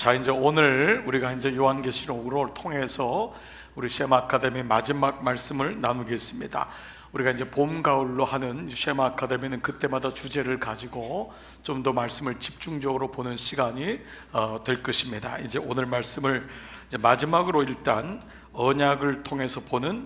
자, 이제 오늘 우리가 이제 요한계시록으로 통해서 우리 셰마 아카데미 마지막 말씀을 나누겠습니다. 우리가 이제 봄, 가을로 하는 셰마 아카데미는 그때마다 주제를 가지고 좀 더 말씀을 집중적으로 보는 시간이 될 것입니다. 이제 오늘 말씀을 이제 마지막으로 일단 언약을 통해서 보는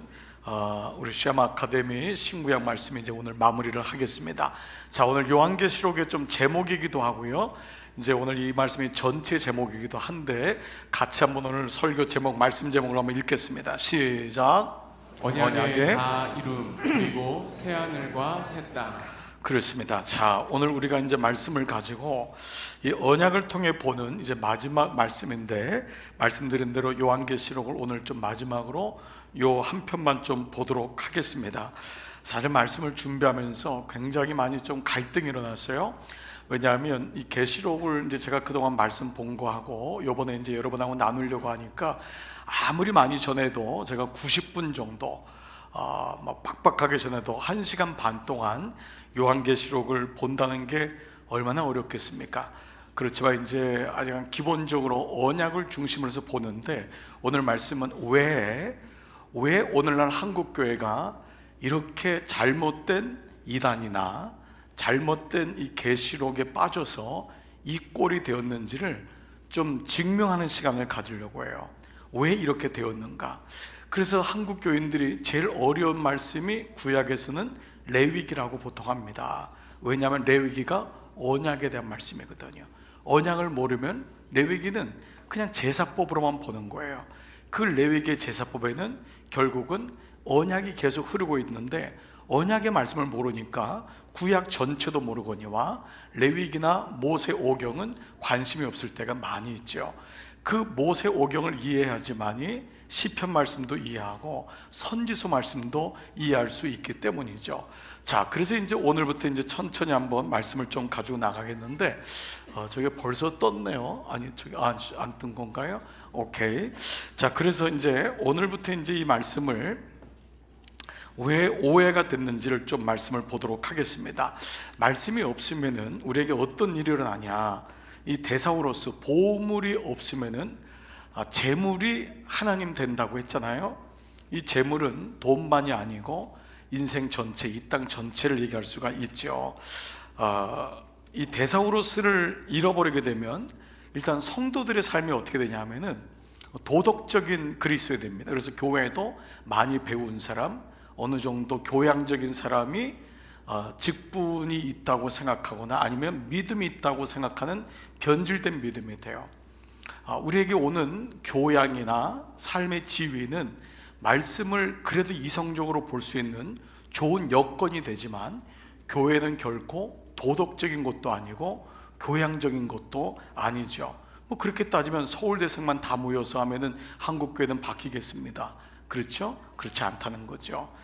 우리 셰마 아카데미 신구약 말씀이 이제 오늘 마무리를 하겠습니다. 자, 오늘 요한계시록의 좀 제목이기도 하고요. 이제 오늘 이 말씀이 전체 제목이기도 한데 같이 한번 오늘 설교 제목, 말씀 제목을 한번 읽겠습니다. 시작. 언약의 다 이룸 그리고 새 하늘과 새 땅. 그렇습니다. 자, 오늘 우리가 이제 말씀을 가지고 이 언약을 통해 보는 이제 마지막 말씀인데, 말씀드린 대로 요한계시록을 오늘 좀 마지막으로 요 한 편만 좀 보도록 하겠습니다. 사실 말씀을 준비하면서 굉장히 많이 좀 갈등이 일어났어요. 왜냐하면 이 계시록을 이제 제가 그동안 말씀 본 거하고 요번에 이제 여러분하고 나누려고 하니까 아무리 많이 전해도 제가 90분 정도 막 빡빡하게 전해도 1시간 반 동안 요한계시록을 본다는 게 얼마나 어렵겠습니까? 그렇지만 이제 아직 기본적으로 언약을 중심으로 해서 보는데, 오늘 말씀은 왜 오늘날 한국교회가 이렇게 잘못된 이단이나 잘못된 이 계시록에 빠져서 이 꼴이 되었는지를 좀 증명하는 시간을 가지려고 해요. 왜 이렇게 되었는가? 그래서 한국 교인들이 제일 어려운 말씀이 구약에서는 레위기라고 보통 합니다. 왜냐하면 레위기가 언약에 대한 말씀이거든요. 언약을 모르면 레위기는 그냥 제사법으로만 보는 거예요. 그 레위기의 제사법에는 결국은 언약이 계속 흐르고 있는데, 언약의 말씀을 모르니까 구약 전체도 모르거니와 레위기나 모세오경은 관심이 없을 때가 많이 있죠. 그 모세오경을 이해하지만이 시편 말씀도 이해하고 선지서 말씀도 이해할 수 있기 때문이죠. 자, 그래서 이제 오늘부터 이제 천천히 한번 말씀을 좀 가지고 나가겠는데, 저게 벌써 떴네요. 아니, 저기 안 뜬 건가요? 오케이. 자, 그래서 이제 오늘부터 이제 이 말씀을 왜 오해가 됐는지를 좀 말씀을 보도록 하겠습니다. 말씀이 없으면은 우리에게 어떤 일이 일어나냐? 이 대사우로서 보물이 없으면은 재물이 하나님 된다고 했잖아요. 이 재물은 돈만이 아니고 인생 전체, 이 땅 전체를 얘기할 수가 있죠. 이 대사우로스를 잃어버리게 되면 일단 성도들의 삶이 어떻게 되냐 하면은 도덕적인 그리스도가 됩니다. 그래서 교회도 많이 배운 사람, 어느 정도 교양적인 사람이 직분이 있다고 생각하거나 아니면 믿음이 있다고 생각하는 변질된 믿음이 돼요. 우리에게 오는 교양이나 삶의 지위는 말씀을 그래도 이성적으로 볼 수 있는 좋은 여건이 되지만, 교회는 결코 도덕적인 것도 아니고 교양적인 것도 아니죠. 뭐 그렇게 따지면 서울대생만 다 모여서 하면은 한국교회는 바뀌겠습니다. 그렇죠? 그렇지 않다는 거죠.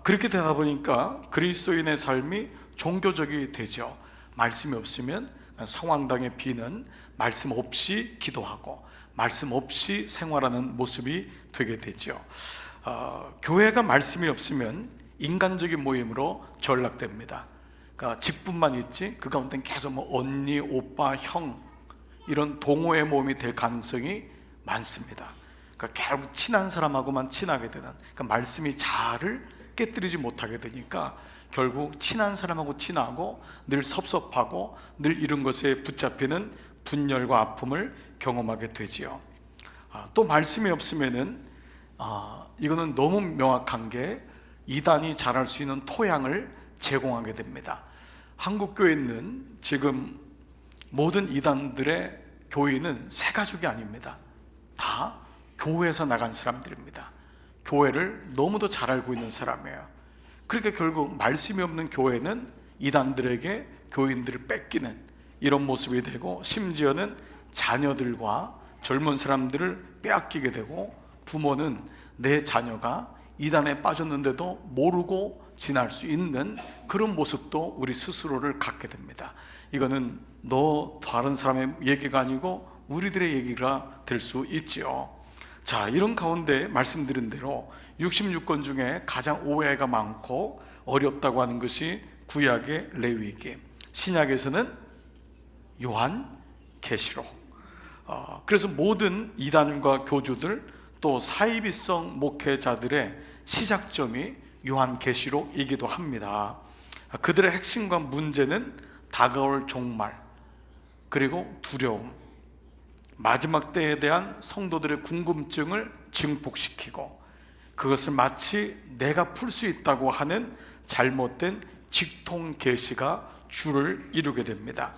그렇게 되다 보니까 그리스도인의 삶이 종교적이 되죠. 말씀이 없으면 성황당에 비는 말씀 없이 기도하고 말씀 없이 생활하는 모습이 되게 되죠. 교회가 말씀이 없으면 인간적인 모임으로 전락됩니다. 그러니까 직분만 있지 그 가운데는 계속 뭐 언니, 오빠, 형 이런 동호회 모임이 될 가능성이 많습니다. 그러니까 결국 친한 사람하고만 친하게 되는, 그러니까 말씀이 자아를 깨뜨리지 못하게 되니까 결국 친한 사람하고 친하고 늘 섭섭하고 늘 이런 것에 붙잡히는 분열과 아픔을 경험하게 되지요. 또 말씀이 없으면은 이거는 너무 명확한 게 이단이 자랄 수 있는 토양을 제공하게 됩니다. 한국 교회는 지금 모든 이단들의 교인은 새 가족이 아닙니다. 다 교회에서 나간 사람들입니다. 교회를 너무도 잘 알고 있는 사람이에요. 그러니까 결국 말씀이 없는 교회는 이단들에게 교인들을 뺏기는 이런 모습이 되고, 심지어는 자녀들과 젊은 사람들을 빼앗기게 되고, 부모는 내 자녀가 이단에 빠졌는데도 모르고 지날 수 있는 그런 모습도 우리 스스로를 갖게 됩니다. 이거는 너 다른 사람의 얘기가 아니고 우리들의 얘기가 될 수 있지요. 자, 이런 가운데 말씀드린 대로 66권 중에 가장 오해가 많고 어렵다고 하는 것이 구약의 레위기, 신약에서는 요한계시록. 그래서 모든 이단과 교주들 또 사이비성 목회자들의 시작점이 요한계시록이기도 합니다. 그들의 핵심과 문제는 다가올 종말, 그리고 두려움, 마지막 때에 대한 성도들의 궁금증을 증폭시키고 그것을 마치 내가 풀 수 있다고 하는 잘못된 직통 계시가 주를 이루게 됩니다.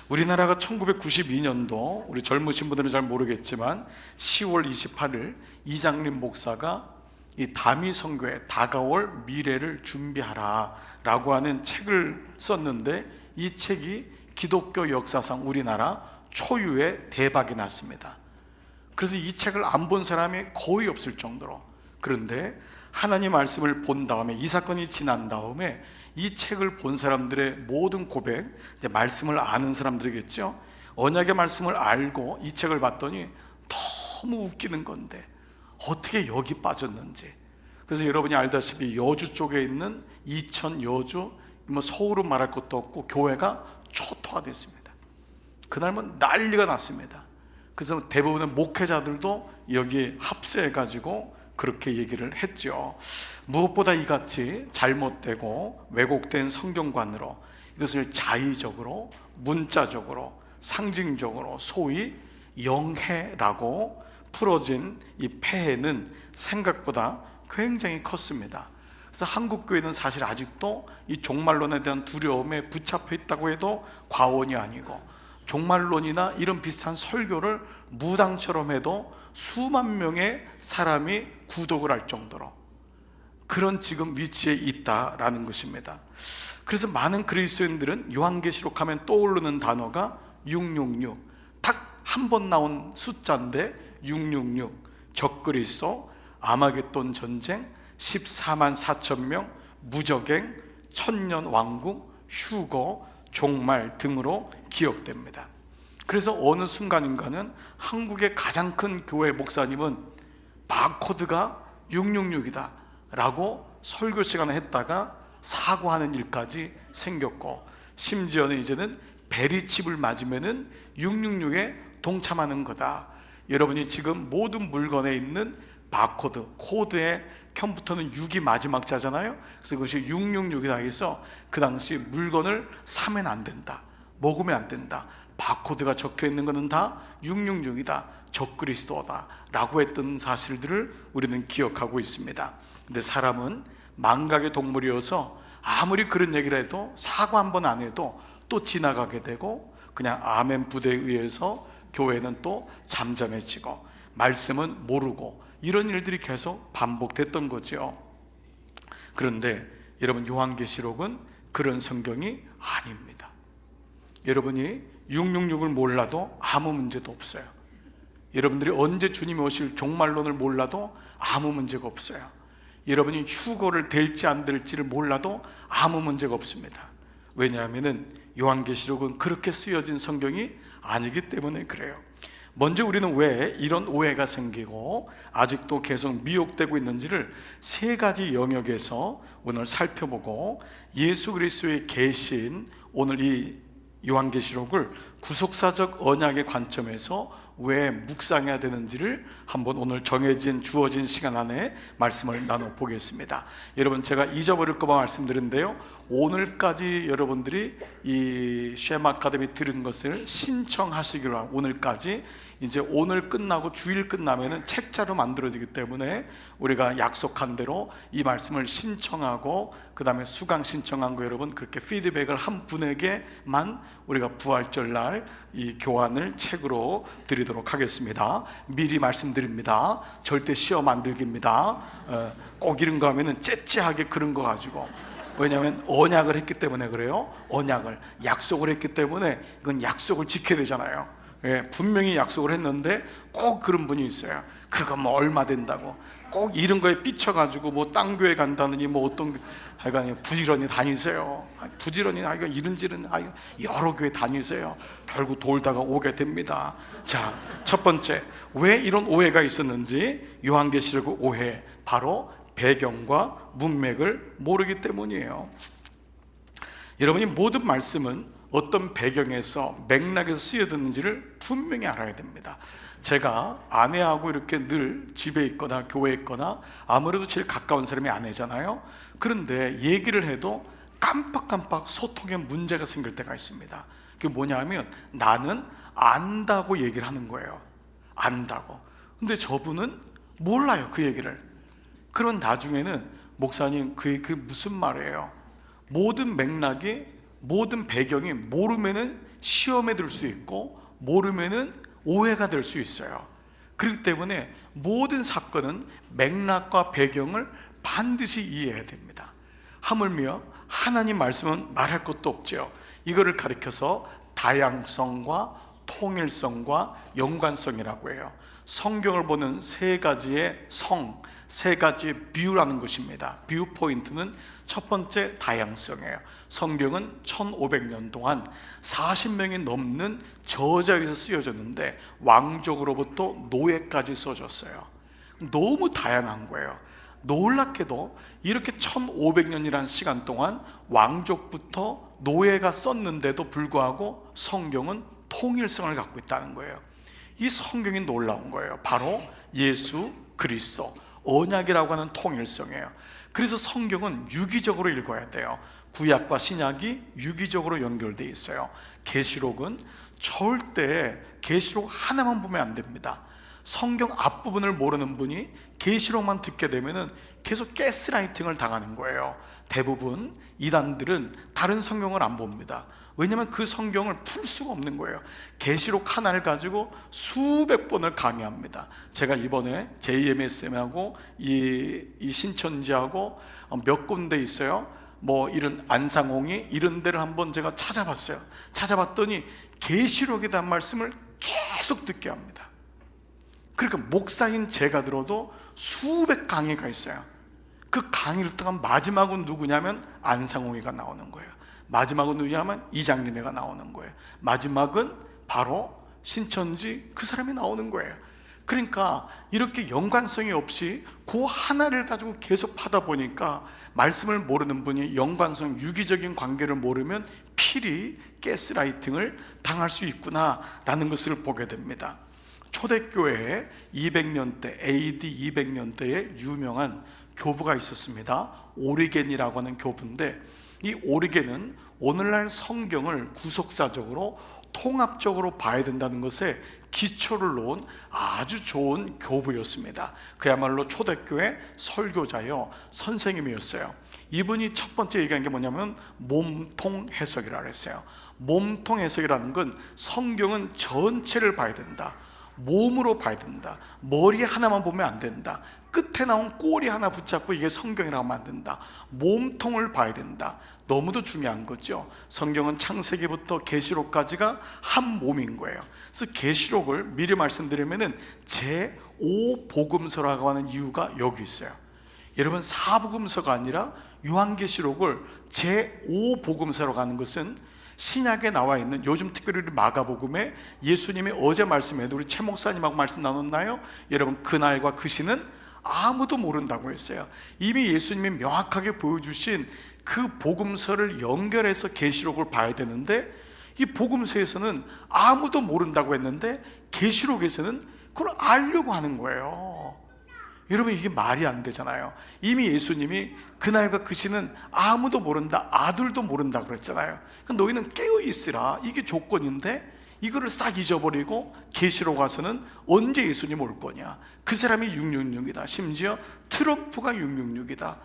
우리나라가 1992년도, 우리 젊으신 분들은 잘 모르겠지만 10월 28일 이장림 목사가 이 다미 선교에 다가올 미래를 준비하라 라고 하는 책을 썼는데, 이 책이 기독교 역사상 우리나라 초유의 대박이 났습니다. 그래서 이 책을 안 본 사람이 거의 없을 정도로, 그런데 하나님 말씀을 본 다음에, 이 사건이 지난 다음에 이 책을 본 사람들의 모든 고백, 이제 말씀을 아는 사람들이겠죠. 언약의 말씀을 알고 이 책을 봤더니 너무 웃기는 건데 어떻게 여기 빠졌는지. 그래서 여러분이 알다시피 여주 쪽에 있는 이천, 여주, 뭐 서울은 말할 것도 없고 교회가 초토화됐습니다. 그날은 난리가 났습니다. 그래서 대부분의 목회자들도 여기에 합세해가지고 그렇게 얘기를 했죠. 무엇보다 이같이 잘못되고 왜곡된 성경관으로 이것을 자의적으로, 문자적으로, 상징적으로 소위 영해라고 풀어진 이 폐해는 생각보다 굉장히 컸습니다. 그래서 한국교회는 사실 아직도 이 종말론에 대한 두려움에 붙잡혀 있다고 해도 과언이 아니고, 종말론이나 이런 비슷한 설교를 무당처럼 해도 수만 명의 사람이 구독을 할 정도로 그런 지금 위치에 있다라는 것입니다. 그래서 많은 그리스도인들은 요한계시록 하면 떠오르는 단어가 666, 딱 한 번 나온 숫자인데 666, 적그리스도, 아마겟돈 전쟁, 14만 4천 명, 무적행, 천년 왕국, 휴거, 종말 등으로 기억됩니다. 그래서 어느 순간인가는 한국의 가장 큰 교회 목사님은 바코드가 666이다 라고 설교 시간을 했다가 사과하는 일까지 생겼고, 심지어는 이제는 베리칩을 맞으면은 666에 동참하는 거다. 여러분이 지금 모든 물건에 있는 바코드, 코드에 컴퓨터는 6이 마지막 자잖아요. 그래서 그것이 666이다 해서 그 당시 물건을 사면 안 된다, 먹으면 안 된다, 바코드가 적혀 있는 것은 다 666이다, 적그리스도다 라고 했던 사실들을 우리는 기억하고 있습니다. 근데 사람은 망각의 동물이어서 아무리 그런 얘기를 해도 사과 한 번 안 해도 또 지나가게 되고, 그냥 아멘 부대에 의해서 교회는 또 잠잠해지고 말씀은 모르고, 이런 일들이 계속 반복됐던 거죠. 그런데 여러분, 요한계시록은 그런 성경이 아닙니다. 여러분이 666을 몰라도 아무 문제도 없어요. 여러분들이 언제 주님이 오실 종말론을 몰라도 아무 문제가 없어요. 여러분이 휴거를 될지 안 될지를 몰라도 아무 문제가 없습니다. 왜냐하면 요한계시록은 그렇게 쓰여진 성경이 아니기 때문에 그래요. 먼저 우리는 왜 이런 오해가 생기고 아직도 계속 미혹되고 있는지를 세 가지 영역에서 오늘 살펴보고, 예수 그리스도의 계신 오늘 이 요한계시록을 구속사적 언약의 관점에서 왜 묵상해야 되는지를 한번 오늘 정해진 주어진 시간 안에 말씀을 나눠보겠습니다. 여러분, 제가 잊어버릴까 봐 말씀드린데요, 오늘까지 여러분들이 이 쉐마 아카데미 들은 것을 신청하시기로, 오늘까지, 이제 오늘 끝나고 주일 끝나면은 책자로 만들어지기 때문에 우리가 약속한 대로 이 말씀을 신청하고 그 다음에 수강 신청한 거 여러분 그렇게 피드백을 한 분에게만 우리가 부활절날 이 교환을 책으로 드리도록 하겠습니다. 미리 말씀드립니다. 절대 시험 안 들깁니다. 꼭 이런 거 하면은 째째하게 그런 거 가지고, 왜냐하면 언약을 했기 때문에 그래요. 언약을, 약속을 했기 때문에 이건 약속을 지켜야 되잖아요. 예, 분명히 약속을 했는데 꼭 그런 분이 있어요. 그거 뭐 얼마 된다고 꼭 이런 거에 삐쳐가지고 뭐 딴 교회 간다느니 뭐 어떤, 하여간 부지런히 다니세요. 부지런히 이런저런 여러 교회 다니세요. 결국 돌다가 오게 됩니다. 자, 첫 번째, 왜 이런 오해가 있었는지, 요한계시록 오해, 바로 배경과 문맥을 모르기 때문이에요. 여러분이 모든 말씀은 어떤 배경에서 맥락에서 쓰여졌는지를 분명히 알아야 됩니다. 제가 아내하고 이렇게 늘 집에 있거나 교회에 있거나 아무래도 제일 가까운 사람이 아내잖아요. 그런데 얘기를 해도 깜빡깜빡 소통에 문제가 생길 때가 있습니다. 그게 뭐냐면 나는 안다고 얘기를 하는 거예요. 안다고. 근데 저분은 몰라요, 그 얘기를. 그런 나중에는 목사님 그게 무슨 말이에요? 모든 맥락이, 모든 배경이 모르면은 시험에 들 수 있고 모르면은 오해가 될 수 있어요. 그렇기 때문에 모든 사건은 맥락과 배경을 반드시 이해해야 됩니다. 하물며 하나님 말씀은 말할 것도 없죠. 이거를 가리켜서 다양성과 통일성과 연관성이라고 해요. 성경을 보는 세 가지의 성, 세 가지의 뷰라는 것입니다. 뷰 포인트는 첫 번째 다양성이에요. 성경은 1500년 동안 40명이 넘는 저자에서 쓰여졌는데 왕족으로부터 노예까지 써졌어요. 너무 다양한 거예요. 놀랍게도 이렇게 1500년이라는 시간 동안 왕족부터 노예가 썼는데도 불구하고 성경은 통일성을 갖고 있다는 거예요. 이 성경이 놀라운 거예요. 바로 예수 그리스도, 언약이라고 하는 통일성이에요. 그래서 성경은 유기적으로 읽어야 돼요. 구약과 신약이 유기적으로 연결되어 있어요. 계시록은 절대 계시록 하나만 보면 안 됩니다. 성경 앞부분을 모르는 분이 계시록만 듣게 되면은 계속 가스라이팅을 당하는 거예요. 대부분 이단들은 다른 성경을 안 봅니다. 왜냐하면 그 성경을 풀 수가 없는 거예요. 계시록 하나를 가지고 수백 번을 강의합니다. 제가 이번에 JMSM하고 이 신천지하고 몇 군데 있어요. 뭐 이런 안상홍이 이런 데를 한번 제가 찾아봤어요. 찾아봤더니 계시록에 대한 말씀을 계속 듣게 합니다. 그러니까 목사인 제가 들어도 수백 강의가 있어요. 그 강의를 듣다가 마지막은 누구냐면 안상홍이가 나오는 거예요. 마지막은 누구냐면 이장님애가 나오는 거예요. 마지막은 바로 신천지 그 사람이 나오는 거예요. 그러니까 이렇게 연관성이 없이 그 하나를 가지고 계속 파다 보니까 말씀을 모르는 분이 연관성, 유기적인 관계를 모르면 필히 가스라이팅을 당할 수 있구나라는 것을 보게 됩니다. 초대교회에 200년대, AD 200년대에 유명한 교부가 있었습니다. 오리겐이라고 하는 교부인데 이 오리겐은 오늘날 성경을 구속사적으로 통합적으로 봐야 된다는 것에 기초를 놓은 아주 좋은 교부였습니다. 그야말로 초대교회 설교자요 선생님이었어요. 이분이 첫 번째 얘기한 게 뭐냐면 몸통 해석이라고 했어요. 몸통 해석이라는 건 성경은 전체를 봐야 된다. 몸으로 봐야 된다. 머리 하나만 보면 안 된다. 끝에 나온 꼬리 하나 붙잡고 이게 성경이라고 하면 안 된다. 몸통을 봐야 된다. 너무도 중요한 거죠. 성경은 창세기부터 계시록까지가 한 몸인 거예요. 그래서 계시록을 미리 말씀드리면은 제5복음서라고 하는 이유가 여기 있어요. 여러분, 4복음서가 아니라 요한계시록을 제5복음서라고 하는 것은 신약에 나와 있는, 요즘 특별히 마가복음에 예수님이 어제 말씀에도 우리 최 목사님하고 말씀 나눴나요? 여러분, 그날과 그 시는 아무도 모른다고 했어요. 이미 예수님이 명확하게 보여주신 그 복음서를 연결해서 계시록을 봐야 되는데 이 복음서에서는 아무도 모른다고 했는데 계시록에서는 그걸 알려고 하는 거예요. 여러분, 이게 말이 안 되잖아요. 이미 예수님이 그날과 그 시는 아무도 모른다, 아들도 모른다 그랬잖아요. 그러니까 너희는 깨어있으라, 이게 조건인데 이거를 싹 잊어버리고 계시록 와서는 언제 예수님 올 거냐, 그 사람이 666이다, 심지어 트럼프가 666이다,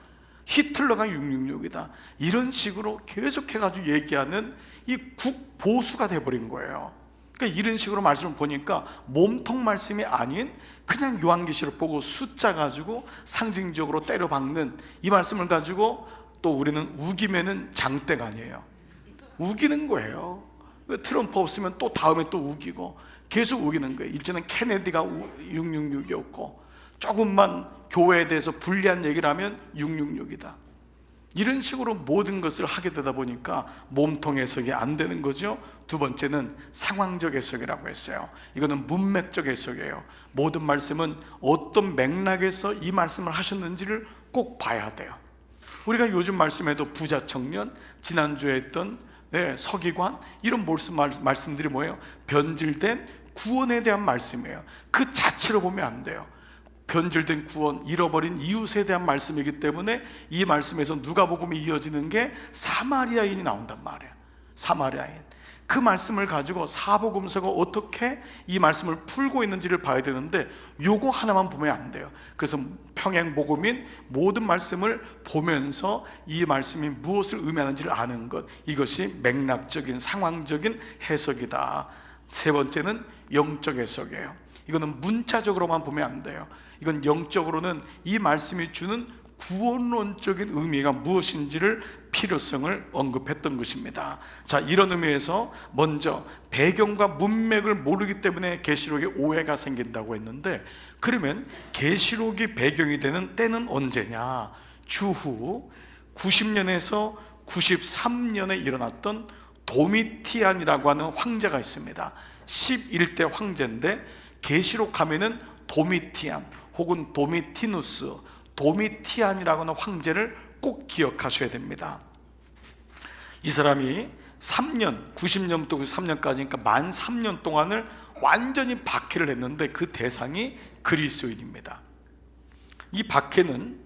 히틀러가 666이다, 이런 식으로 계속해가지고 얘기하는 이 국보수가 돼버린 거예요. 그러니까 이런 식으로 말씀을 보니까 몸통 말씀이 아닌 그냥 요한계시록 보고 숫자 가지고 상징적으로 때려박는 이 말씀을 가지고 또 우리는 우기면은 장대가 아니에요. 우기는 거예요. 트럼프 없으면 또 다음에 또 우기고 계속 우기는 거예요. 일전엔 케네디가 666이었고 조금만 교회에 대해서 불리한 얘기를 하면 666이다. 이런 식으로 모든 것을 하게 되다 보니까 몸통 해석이 안 되는 거죠. 두 번째는 상황적 해석이라고 했어요. 이거는 문맥적 해석이에요. 모든 말씀은 어떤 맥락에서 이 말씀을 하셨는지를 꼭 봐야 돼요. 우리가 요즘 말씀에도 부자 청년, 지난주에 했던 서기관, 이런 말씀들이 뭐예요? 변질된 구원에 대한 말씀이에요. 그 자체로 보면 안 돼요. 변질된 구원, 잃어버린 이웃에 대한 말씀이기 때문에 이 말씀에서 누가복음이 이어지는 게 사마리아인이 나온단 말이에요. 사마리아인. 그 말씀을 가지고 사복음서가 어떻게 이 말씀을 풀고 있는지를 봐야 되는데 요거 하나만 보면 안 돼요. 그래서 평행복음인 모든 말씀을 보면서 이 말씀이 무엇을 의미하는지를 아는 것, 이것이 맥락적인 상황적인 해석이다. 세 번째는 영적 해석이에요. 이거는 문자적으로만 보면 안 돼요. 이건 영적으로는 이 말씀이 주는 구원론적인 의미가 무엇인지를 필요성을 언급했던 것입니다. 자, 이런 의미에서 먼저 배경과 문맥을 모르기 때문에 계시록에 오해가 생긴다고 했는데, 그러면 계시록이 배경이 되는 때는 언제냐? 주후 90년에서 93년에 일어났던 도미티안이라고 하는 황제가 있습니다. 11대 황제인데 계시록 가면은 도미티안 혹은 도미티누스, 도미티안이라고 하는 황제를 꼭 기억하셔야 됩니다. 이 사람이 3년, 90년부터 93년까지니까 만 3년 동안을 완전히 박해를 했는데 그 대상이 그리스도인입니다. 이 박해는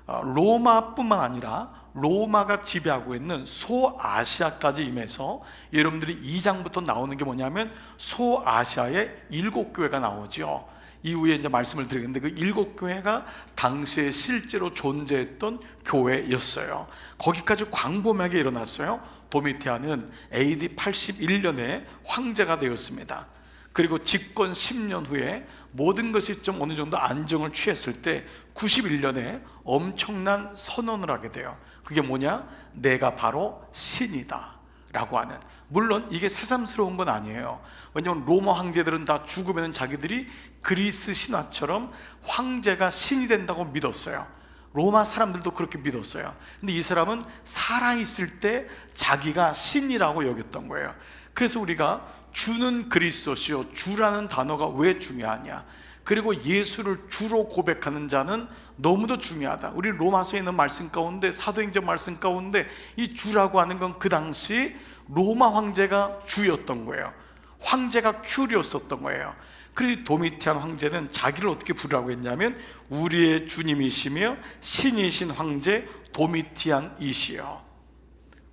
로마뿐만 아니라 로마가 지배하고 있는 소아시아까지 임해서, 여러분들이 2장부터 나오는 게 뭐냐면 소아시아의 7교회가 나오죠. 이후에 이제 말씀을 드리겠는데 그 7교회가 당시에 실제로 존재했던 교회였어요. 거기까지 광범위하게 일어났어요. 도미티안은 AD 81년에 황제가 되었습니다. 그리고 집권 10년 후에 모든 것이 좀 어느 정도 안정을 취했을 때 91년에 엄청난 선언을 하게 돼요. 그게 뭐냐? 내가 바로 신이다 라고 하는. 물론 이게 새삼스러운 건 아니에요. 왜냐하면 로마 황제들은 다 죽으면 자기들이 그리스 신화처럼 황제가 신이 된다고 믿었어요. 로마 사람들도 그렇게 믿었어요. 근데 이 사람은 살아있을 때 자기가 신이라고 여겼던 거예요. 그래서 우리가 주는 그리스도시요, 주라는 단어가 왜 중요하냐, 그리고 예수를 주로 고백하는 자는 너무도 중요하다. 우리 로마서에 있는 말씀 가운데, 사도행전 말씀 가운데 이 주라고 하는 건 그 당시 로마 황제가 주였던 거예요. 황제가 큐리오스였던 거예요. 그래서 도미티안 황제는 자기를 어떻게 부르라고 했냐면 우리의 주님이시며 신이신 황제 도미티안이시여.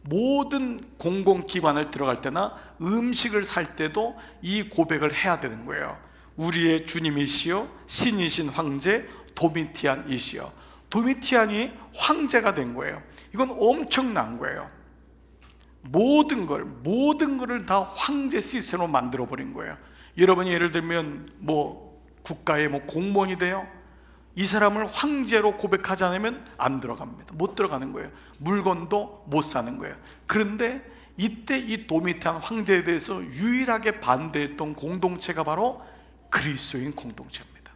모든 공공기관을 들어갈 때나 음식을 살 때도 이 고백을 해야 되는 거예요. 우리의 주님이시여 신이신 황제 도미티안이시여. 도미티안이 황제가 된 거예요. 이건 엄청난 거예요. 모든 거를 다 황제 시스템으로 만들어 버린 거예요. 여러분이 예를 들면 국가의 공무원이 돼요. 이 사람을 황제로 고백하지 않으면 안 들어갑니다. 못 들어가는 거예요. 물건도 못 사는 거예요. 그런데 이때 이 도미티안 황제에 대해서 유일하게 반대했던 공동체가 바로 그리스도인 공동체입니다.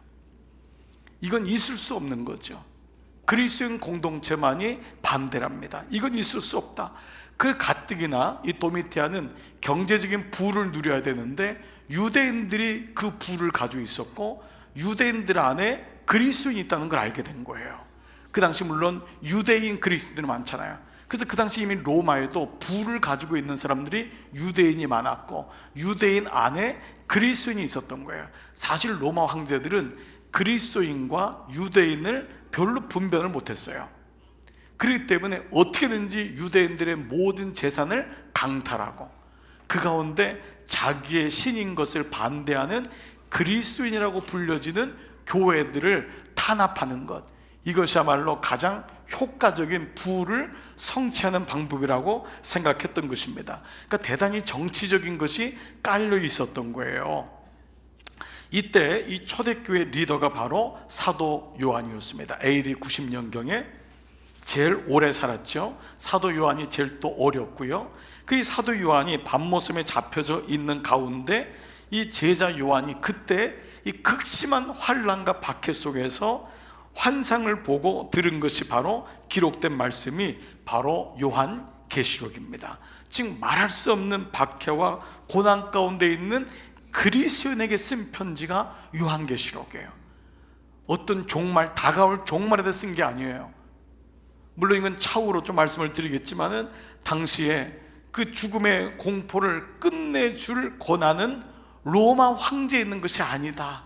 이건 있을 수 없는 거죠. 그리스도인 공동체만이 반대랍니다. 이건 있을 수 없다. 그 가뜩이나 이 도미티안은 경제적인 부를 누려야 되는데 유대인들이 그 부를 가지고 있었고 유대인들 안에 그리스도인이 있다는 걸 알게 된 거예요. 그 당시 물론 유대인 그리스도인들이 많잖아요. 그래서 그 당시 이미 로마에도 부를 가지고 있는 사람들이 유대인이 많았고 유대인 안에 그리스도인이 있었던 거예요. 사실 로마 황제들은 그리스도인과 유대인을 별로 분별을 못했어요. 그렇기 때문에 어떻게든지 유대인들의 모든 재산을 강탈하고 그 가운데 자기의 신인 것을 반대하는 그리스도인이라고 불려지는 교회들을 탄압하는 것, 이것이야말로 가장 효과적인 부를 성취하는 방법이라고 생각했던 것입니다. 그러니까 대단히 정치적인 것이 깔려 있었던 거예요. 이때 이 초대교회 리더가 바로 사도 요한이었습니다. AD 90년경에 제일 오래 살았죠. 사도 요한이 제일 또 어렸고요. 그 사도 요한이 밤모섬에 잡혀져 있는 가운데 이 제자 요한이 그때 이 극심한 환난과 박해 속에서 환상을 보고 들은 것이 바로 기록된 말씀이 바로 요한 계시록입니다. 즉 말할 수 없는 박해와 고난 가운데 있는 그리스도인에게 쓴 편지가 요한 계시록이에요. 어떤 종말, 다가올 종말에 쓴 게 아니에요. 물론 이건 차후로 좀 말씀을 드리겠지만은 당시에 그 죽음의 공포를 끝내줄 권한은 로마 황제에 있는 것이 아니다.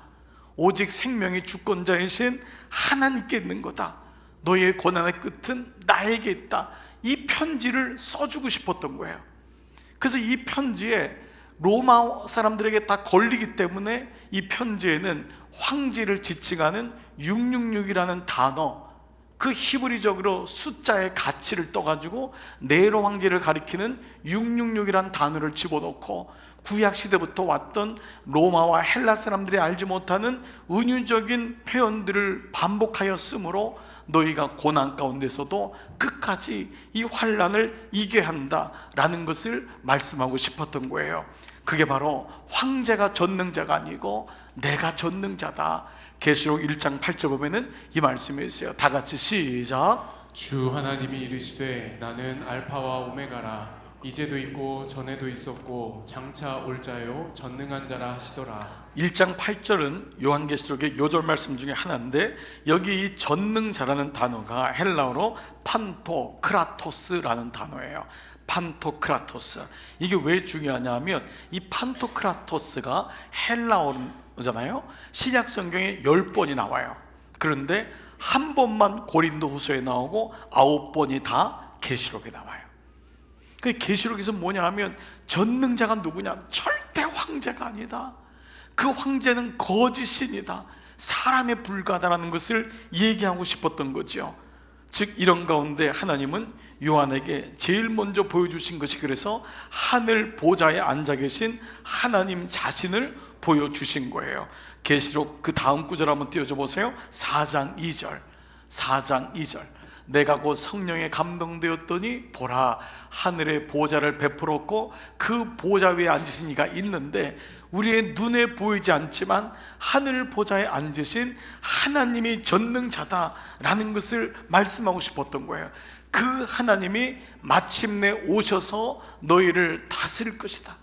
오직 생명의 주권자이신 하나님께 있는 거다. 너의 고난의 끝은 나에게 있다. 이 편지를 써주고 싶었던 거예요. 그래서 이 편지에 로마 사람들에게 다 걸리기 때문에 이 편지에는 황제를 지칭하는 666이라는 단어, 그 히브리적으로 숫자의 가치를 떠가지고 네로 황제를 가리키는 666이라는 단어를 집어넣고 구약시대부터 왔던 로마와 헬라 사람들이 알지 못하는 은유적인 표현들을 반복하여 쓰므로 너희가 고난 가운데서도 끝까지 이 환난을 이겨야 한다라는 것을 말씀하고 싶었던 거예요. 그게 바로 황제가 전능자가 아니고 내가 전능자다. 계시록 1장 8절 보면은 이 말씀이 있어요. 다 같이 시작. 주 하나님이 이르시되 나는 알파와 오메가라. 이제도 있고 전에도 있었고 장차 올 자요 전능한 자라 하시더라. 1장 8절은 요한계시록의 요절 말씀 중에 하나인데, 여기 이 전능자라는 단어가 헬라어로 판토크라토스라는 단어예요. 판토크라토스. 이게 왜 중요하냐면 이 판토크라토스가 헬라어잖아요. 신약 성경에 10번이 나와요. 그런데 한 번만 고린도후서에 나오고 9번이 다 계시록에 나와요. 그 계시록에서 뭐냐 하면 전능자가 누구냐? 절대 황제가 아니다. 그 황제는 거짓신이다. 사람에 불과하다라는 것을 얘기하고 싶었던 거죠. 즉 이런 가운데 하나님은 요한에게 제일 먼저 보여주신 것이, 그래서 하늘 보좌에 앉아 계신 하나님 자신을 보여주신 거예요. 계시록 그 다음 구절 한번 띄워줘 보세요. 4장 2절. 4장 2절. 내가 곧 성령에 감동되었더니 보라, 하늘의 보좌를 베풀었고 그 보좌 위에 앉으신 이가 있는데, 우리의 눈에 보이지 않지만 하늘 보좌에 앉으신 하나님이 전능자다라는 것을 말씀하고 싶었던 거예요. 그 하나님이 마침내 오셔서 너희를 다스릴 것이다.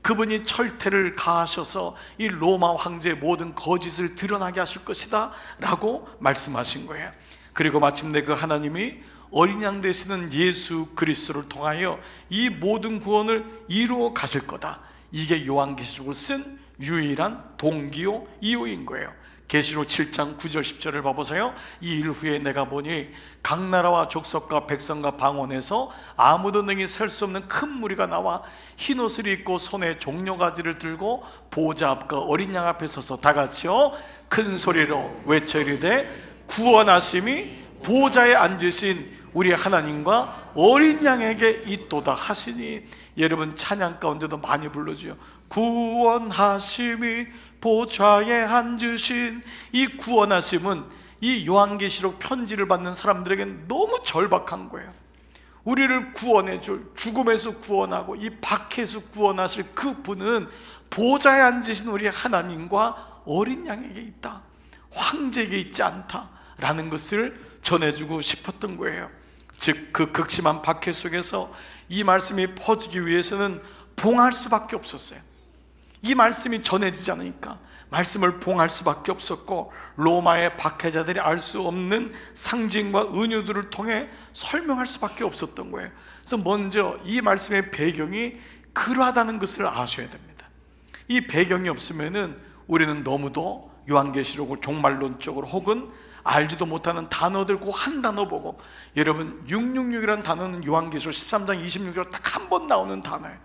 그분이 철퇴를 가하셔서 이 로마 황제의 모든 거짓을 드러나게 하실 것이다 라고 말씀하신 거예요. 그리고 마침내 그 하나님이 어린 양 되시는 예수 그리스도를 통하여 이 모든 구원을 이루어 가실 거다. 이게 요한계시록을 쓴 유일한 동기요 이유인 거예요. 계시록 7장 9절 10절을 봐보세요. 이 일 후에 내가 보니 각 나라와 족속과 백성과 방언에서 아무도 능히 설 수 없는 큰 무리가 나와 흰 옷을 입고 손에 종려가지를 들고 보좌 앞과 어린 양 앞에 서서 다 같이요 큰 소리로 외쳐 이르되 구원하심이 보좌에 앉으신 우리 하나님과 어린 양에게 있도다 하시니, 여러분 찬양 가운데도 많이 불러줘요. 구원하심이 보좌에 앉으신. 이 구원하심은 이 요한계시록 편지를 받는 사람들에게 너무 절박한 거예요. 우리를 구원해줄, 죽음에서 구원하고 이 박해에서 구원하실 그 분은 보좌에 앉으신 우리 하나님과 어린 양에게 있다, 황제에게 있지 않다라는 것을 전해주고 싶었던 거예요. 즉 그 극심한 박해 속에서 이 말씀이 퍼지기 위해서는 봉할 수밖에 없었어요. 이 말씀이 전해지지 않으니까 말씀을 봉할 수밖에 없었고, 로마의 박해자들이 알 수 없는 상징과 은유들을 통해 설명할 수밖에 없었던 거예요. 그래서 먼저 이 말씀의 배경이 그러하다는 것을 아셔야 됩니다. 이 배경이 없으면은 우리는 너무도 요한계시록을 종말론적으로 혹은 알지도 못하는 단어들 꼭 한 단어 보고, 여러분 666이라는 단어는 요한계시록 13장 26절에 딱 한 번 나오는 단어예요.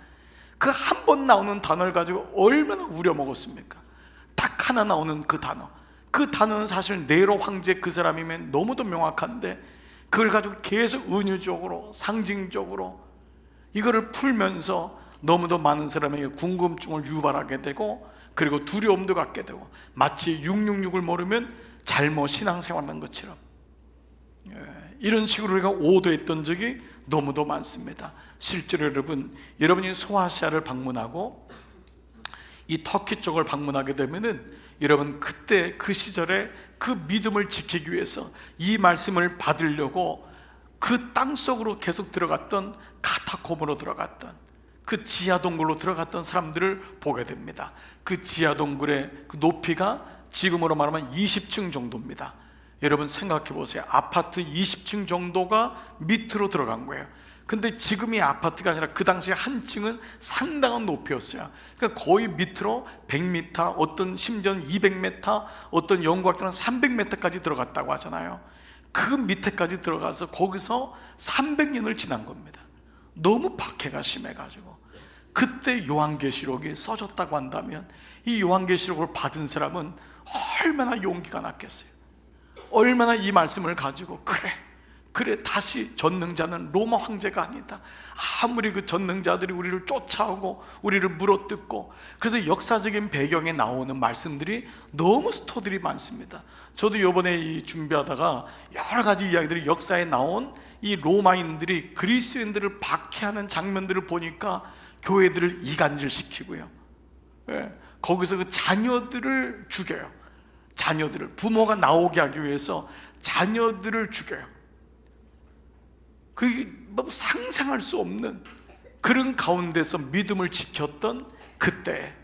그 한 번 나오는 단어를 가지고 얼마나 우려먹었습니까? 딱 하나 나오는 그 단어, 그 단어는 사실 네로 황제 그 사람이면 너무도 명확한데, 그걸 가지고 계속 은유적으로 상징적으로 이거를 풀면서 너무도 많은 사람에게 궁금증을 유발하게 되고, 그리고 두려움도 갖게 되고, 마치 666을 모르면 잘못 신앙생활하는 것처럼 이런 식으로 우리가 오도했던 적이 너무도 많습니다. 실제로 여러분이 소아시아를 방문하고 이 터키 쪽을 방문하게 되면은, 여러분 그때 그 시절에 그 믿음을 지키기 위해서 이 말씀을 받으려고 그 땅속으로 계속 들어갔던, 카타콤으로 들어갔던, 그 지하동굴로 들어갔던 사람들을 보게 됩니다. 그 지하동굴의 그 높이가 지금으로 말하면 20층 정도입니다. 여러분 생각해 보세요. 아파트 20층 정도가 밑으로 들어간 거예요. 근데 지금 이 아파트가 아니라 그 당시에 한 층은 상당한 높이였어요. 그러니까 거의 밑으로 100m, 어떤 심지어는 200m, 어떤 연구학자는 300m까지 들어갔다고 하잖아요. 그 밑에까지 들어가서 거기서 300년을 지난 겁니다. 너무 박해가 심해가지고 그때 요한계시록이 써졌다고 한다면 이 요한계시록을 받은 사람은 얼마나 용기가 났겠어요. 얼마나 이 말씀을 가지고 그래 다시 전능자는 로마 황제가 아니다. 아무리 그 전능자들이 우리를 쫓아오고 우리를 물어뜯고, 그래서 역사적인 배경에 나오는 말씀들이 너무 스토리들이 많습니다. 저도 이번에 이 준비하다가 여러 가지 이야기들이 역사에 나온 이 로마인들이 그리스도인들을 박해하는 장면들을 보니까 교회들을 이간질시키고요, 거기서 그 자녀들을 죽여요. 자녀들을, 부모가 나오게 하기 위해서 자녀들을 죽여요. 그게 뭐 상상할 수 없는 그런 가운데서 믿음을 지켰던 그때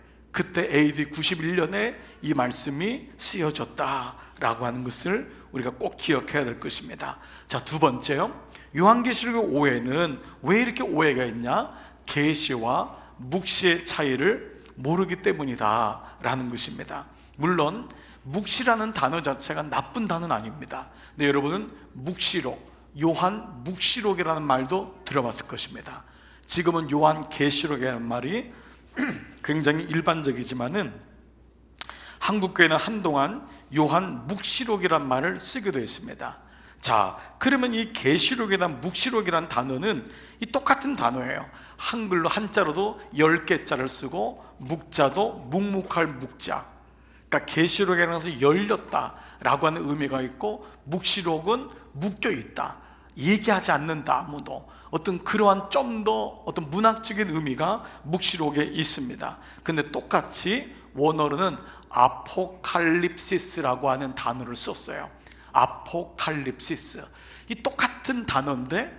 AD 91년에 이 말씀이 쓰여졌다라고 하는 것을 우리가 꼭 기억해야 될 것입니다. 자, 두 번째요, 요한계시록의 오해는 왜 이렇게 오해가 있냐? 계시와 묵시의 차이를 모르기 때문이다 라는 것입니다. 물론 묵시라는 단어 자체가 나쁜 단어는 아닙니다. 근데 여러분은 묵시록, 요한 묵시록이라는 말도 들어봤을 것입니다. 지금은 요한 계시록이라는 말이 굉장히 일반적이지만은 한국교회는 한동안 요한 묵시록이라는 말을 쓰기도 했습니다. 자, 그러면 이 계시록이나 묵시록이라는 단어는 이 똑같은 단어예요. 한글로 한자로도 10개자를 쓰고 묵자도 묵묵할 묵자, 그러니까 계시록이라는 것은 열렸다라고 하는 의미가 있고, 묵시록은 묶여있다, 얘기하지 않는다 아무도, 어떤 그러한 좀 더 어떤 문학적인 의미가 묵시록에 있습니다. 근데 똑같이 원어로는 아포칼립시스라고 하는 단어를 썼어요. 아포칼립시스, 이 똑같은 단어인데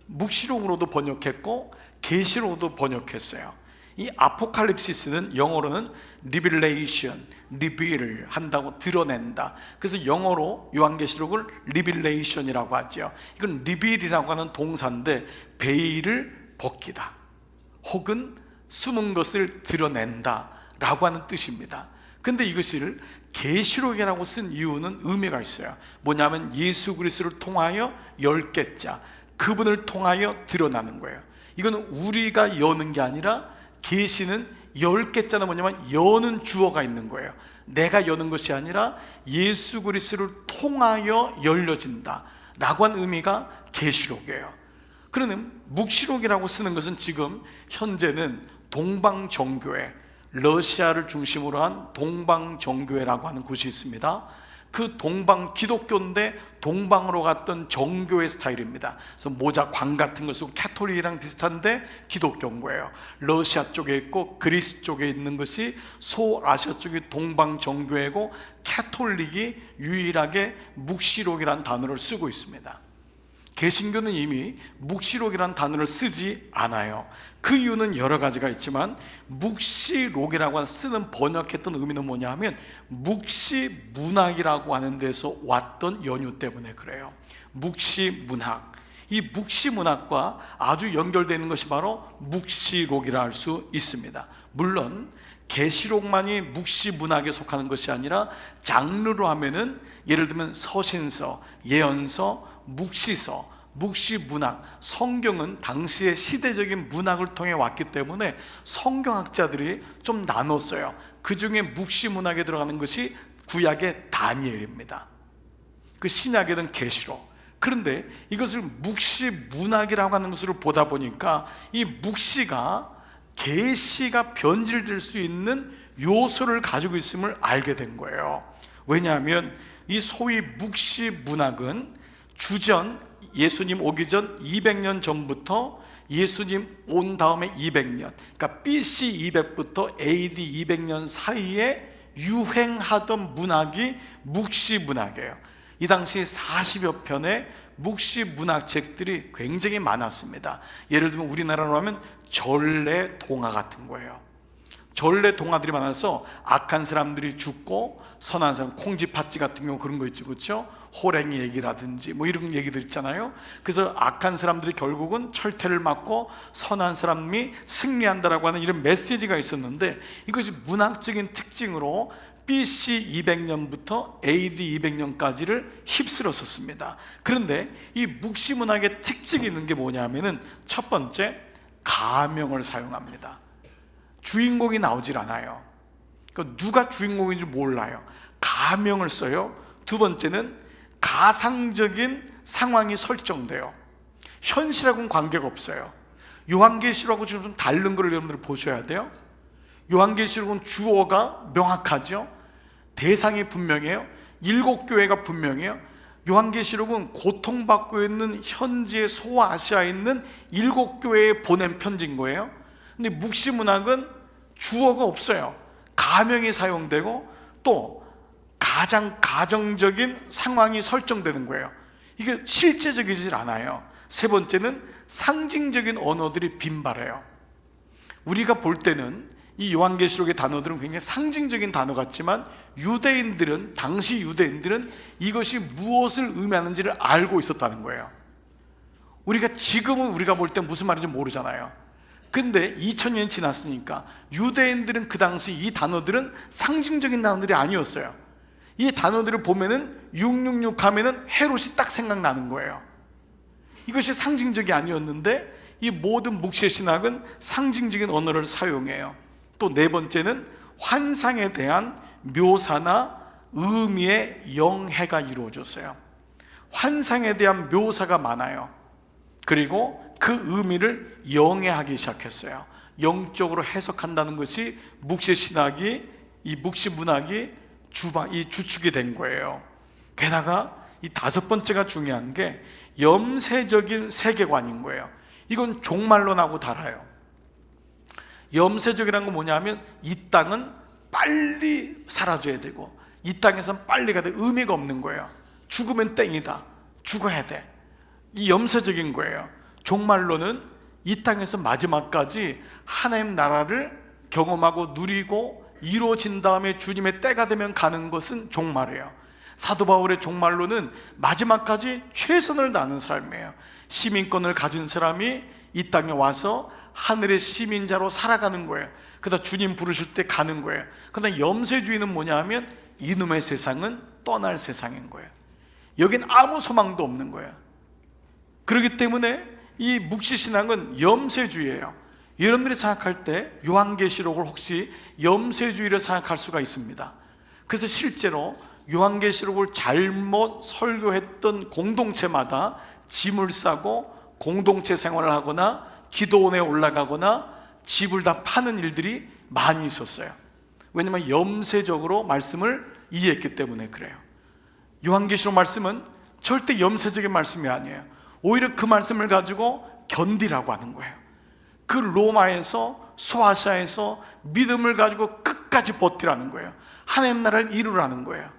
묵시록으로도 번역했고 계시록으로도 번역했어요. 이 아포칼립시스는 영어로는 리빌레이션, 리빌 한다고, 드러낸다. 그래서 영어로 요한계시록을 리빌레이션이라고 하죠. 이건 리빌이라고 하는 동사인데 베일을 벗기다 혹은 숨은 것을 드러낸다 라고 하는 뜻입니다. 근데 이것을 계시록이라고 쓴 이유는 의미가 있어요. 뭐냐면 예수 그리스도를 통하여 10개자, 그분을 통하여 드러나는 거예요. 이거는 우리가 여는 게 아니라, 계시는 10개자는 뭐냐면 여는 주어가 있는 거예요. 내가 여는 것이 아니라 예수 그리스도를 통하여 열려진다 라고 하는 의미가 계시록이에요. 그러면 묵시록이라고 쓰는 것은 지금 현재는 동방정교회, 러시아를 중심으로 한 동방정교회라고 하는 곳이 있습니다. 그 동방 기독교인데 동방으로 갔던 정교회 스타일입니다. 그래서 모자 광 같은 거 쓰고 캐톨릭이랑 비슷한데 기독교인 거예요. 러시아 쪽에 있고 그리스 쪽에 있는 것이 소아시아 쪽이 동방 정교회고, 캐톨릭이 유일하게 묵시록이라는 단어를 쓰고 있습니다. 개신교는 이미 묵시록이라는 단어를 쓰지 않아요. 그 이유는 여러 가지가 있지만, 묵시록이라고 쓰는 번역했던 의미는 뭐냐 하면 묵시문학이라고 하는 데서 왔던 연유 때문에 그래요. 묵시문학, 이 묵시문학과 아주 연결되는 것이 바로 묵시록이라 할 수 있습니다. 물론 계시록만이 묵시문학에 속하는 것이 아니라 장르로 하면은 예를 들면 서신서, 예언서, 묵시서, 묵시문학, 성경은 당시의 시대적인 문학을 통해 왔기 때문에 성경학자들이 좀 나눴어요. 그 중에 묵시문학에 들어가는 것이 구약의 다니엘입니다. 그 신약에는 계시록. 그런데 이것을 묵시문학이라고 하는 것으로 보다 보니까 이 묵시가 계시가 변질될 수 있는 요소를 가지고 있음을 알게 된 거예요. 왜냐하면 이 소위 묵시문학은 주전, 예수님 오기 전 200년 전부터 예수님 온 다음에 200년, 그러니까 BC 200부터 AD 200년 사이에 유행하던 문학이 묵시문학이에요. 이 당시 40여 편의 묵시문학책들이 굉장히 많았습니다. 예를 들면 우리나라로 하면 전래 동화 같은 거예요. 전래 동화들이 많아서 악한 사람들이 죽고 선한 사람, 콩쥐팥쥐 같은 경우 그런 거 있죠, 그렇죠? 호랭이 얘기라든지 뭐 이런 얘기들 있잖아요. 그래서 악한 사람들이 결국은 철퇴를 맞고 선한 사람이 승리한다라고 하는 이런 메시지가 있었는데, 이것이 문학적인 특징으로 BC 200년부터 AD 200년까지를 휩쓸었었습니다. 그런데 이 묵시문학의 특징이 있는 게 뭐냐면은, 첫 번째, 가명을 사용합니다. 주인공이 나오질 않아요. 그러니까 누가 주인공인지 몰라요. 가명을 써요. 두 번째는 가상적인 상황이 설정돼요. 현실하고는 관계가 없어요. 요한계시록하고 좀 다른 걸 여러분들 보셔야 돼요. 요한계시록은 주어가 명확하죠. 대상이 분명해요. 7교회가 분명해요. 요한계시록은 고통받고 있는 현지의 소아시아에 있는 7교회에 보낸 편지인 거예요. 근데 묵시문학은 주어가 없어요. 가명이 사용되고 또 가장 가정적인 상황이 설정되는 거예요. 이게 실제적이지 않아요. 세 번째는 상징적인 언어들이 빈발해요. 우리가 볼 때는 이 요한계시록의 단어들은 굉장히 상징적인 단어 같지만, 유대인들은, 당시 유대인들은 이것이 무엇을 의미하는지를 알고 있었다는 거예요. 우리가 지금은 우리가 볼 때 무슨 말인지 모르잖아요. 근데 2000년이 지났으니까 유대인들은 그 당시 이 단어들은 상징적인 단어들이 아니었어요. 이 단어들을 보면은 666 하면은 헤롯이 딱 생각나는 거예요. 이것이 상징적이 아니었는데, 이 모든 묵시의 신학은 상징적인 언어를 사용해요. 또 네 번째는 환상에 대한 묘사나 의미의 영해가 이루어졌어요. 환상에 대한 묘사가 많아요. 그리고 그 의미를 영해하기 시작했어요. 영적으로 해석한다는 것이 묵시 신학이, 이 묵시 문학이 주축이 된 거예요. 게다가 이 다섯 번째가 중요한 게 염세적인 세계관인 거예요. 이건 종말론하고 달라요. 염세적이라는 건 뭐냐면, 이 땅은 빨리 사라져야 되고 이 땅에선 빨리 가야 돼. 의미가 없는 거예요. 죽으면 땡이다. 죽어야 돼. 이 염세적인 거예요. 종말론은 이 땅에서 마지막까지 하나님 나라를 경험하고 누리고 이루어진 다음에 주님의 때가 되면 가는 것은 종말이에요. 사도 바울의 종말론은 마지막까지 최선을 다하는 삶이에요. 시민권을 가진 사람이 이 땅에 와서 하늘의 시민자로 살아가는 거예요. 그러다 주님 부르실 때 가는 거예요. 그러나 염세주의는 뭐냐 하면, 이놈의 세상은 떠날 세상인 거예요. 여긴 아무 소망도 없는 거예요. 그렇기 때문에 이 묵시신앙은 염세주의예요. 여러분들이 생각할 때 요한계시록을 혹시 염세주의를 생각할 수가 있습니다. 그래서 실제로 요한계시록을 잘못 설교했던 공동체마다 짐을 싸고 공동체 생활을 하거나 기도원에 올라가거나 집을 다 파는 일들이 많이 있었어요. 왜냐하면 염세적으로 말씀을 이해했기 때문에 그래요. 요한계시록 말씀은 절대 염세적인 말씀이 아니에요. 오히려 그 말씀을 가지고 견디라고 하는 거예요. 그 로마에서, 소아시아에서 믿음을 가지고 끝까지 버티라는 거예요. 하나님 나라를 이루라는 거예요.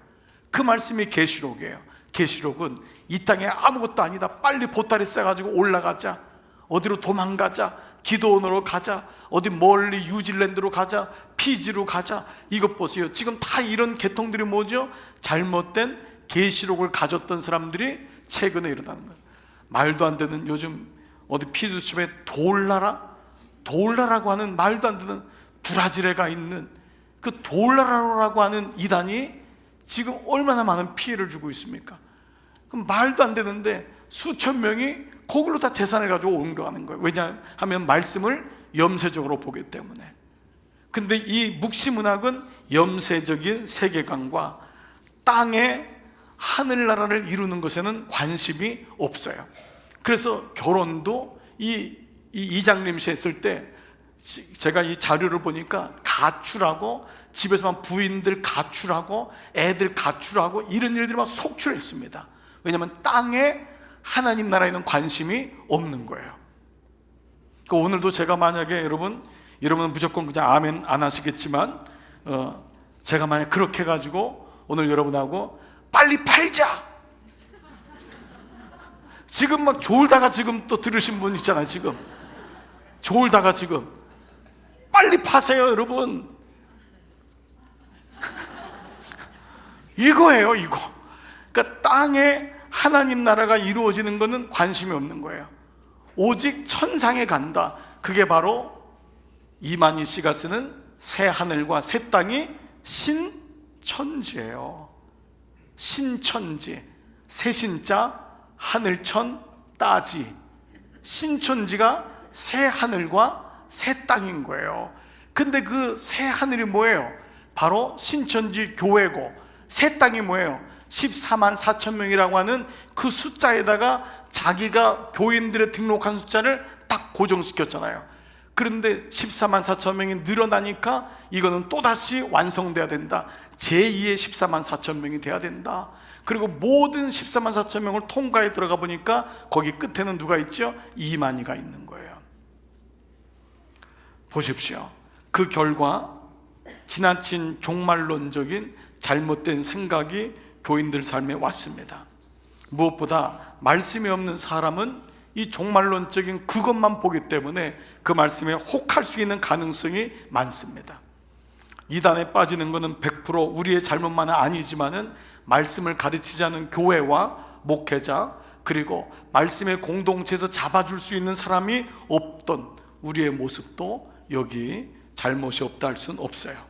그 말씀이 계시록이에요. 계시록은 이 땅에 아무것도 아니다, 빨리 보따리 싸가지고 올라가자, 어디로 도망가자, 기도원으로 가자, 어디 멀리 뉴질랜드로 가자, 피지로 가자. 이것 보세요. 지금 다 이런 계통들이 뭐죠? 잘못된 계시록을 가졌던 사람들이 최근에 일어나는 거예요. 말도 안 되는, 요즘 어디 피드숍에 돌라라고 하는 말도 안 되는 브라질에가 있는 그 돌라라고 하는 이단이 지금 얼마나 많은 피해를 주고 있습니까? 그럼 말도 안 되는데 수천 명이 거기로 다 재산을 가지고 옮겨가는 거예요. 왜냐하면 말씀을 염세적으로 보기 때문에. 근데 이 묵시문학은 염세적인 세계관과 땅의 하늘나라를 이루는 것에는 관심이 없어요. 그래서 결혼도 이 이장님씨 했을 때 제가 이 자료를 보니까 가출하고, 집에서만 부인들 가출하고 애들 가출하고 이런 일들이 막 속출했습니다. 왜냐하면 땅에 하나님 나라에는 관심이 없는 거예요. 그러니까 오늘도 제가 만약에 여러분은 무조건 그냥 아멘 안 하시겠지만, 제가 만약 그렇게 해가지고 오늘 여러분하고 빨리 팔자, 지금 막 졸다가 지금 또 들으신 분 있잖아요. 지금 졸다가 지금 빨리 파세요 여러분. 이거예요, 이거. 그러니까 땅에 하나님 나라가 이루어지는 것은 관심이 없는 거예요. 오직 천상에 간다. 그게 바로 이만희 씨가 쓰는 새 하늘과 새 땅이 신천지예요. 신천지, 새신자, 하늘천, 따지. 신천지가 새 하늘과 새 땅인 거예요. 근데 그 새 하늘이 뭐예요? 바로 신천지 교회고, 새 땅이 뭐예요? 14만 4천 명이라고 하는 그 숫자에다가 자기가 교인들의 등록한 숫자를 딱 고정시켰잖아요. 그런데 14만 4천 명이 늘어나니까 이거는 또다시 완성돼야 된다. 제2의 14만 4천 명이 돼야 된다. 그리고 모든 14만 4천 명을 통과해 들어가 보니까 거기 끝에는 누가 있죠? 이만희가 있는 거예요. 보십시오. 그 결과 지나친 종말론적인 잘못된 생각이 교인들 삶에 왔습니다. 무엇보다 말씀이 없는 사람은 이 종말론적인 그것만 보기 때문에 그 말씀에 혹할 수 있는 가능성이 많습니다. 이단에 빠지는 것은 100% 우리의 잘못만은 아니지만은 말씀을 가르치지 않은 교회와 목회자, 그리고 말씀의 공동체에서 잡아줄 수 있는 사람이 없던 우리의 모습도 여기 잘못이 없다 할 수는 없어요.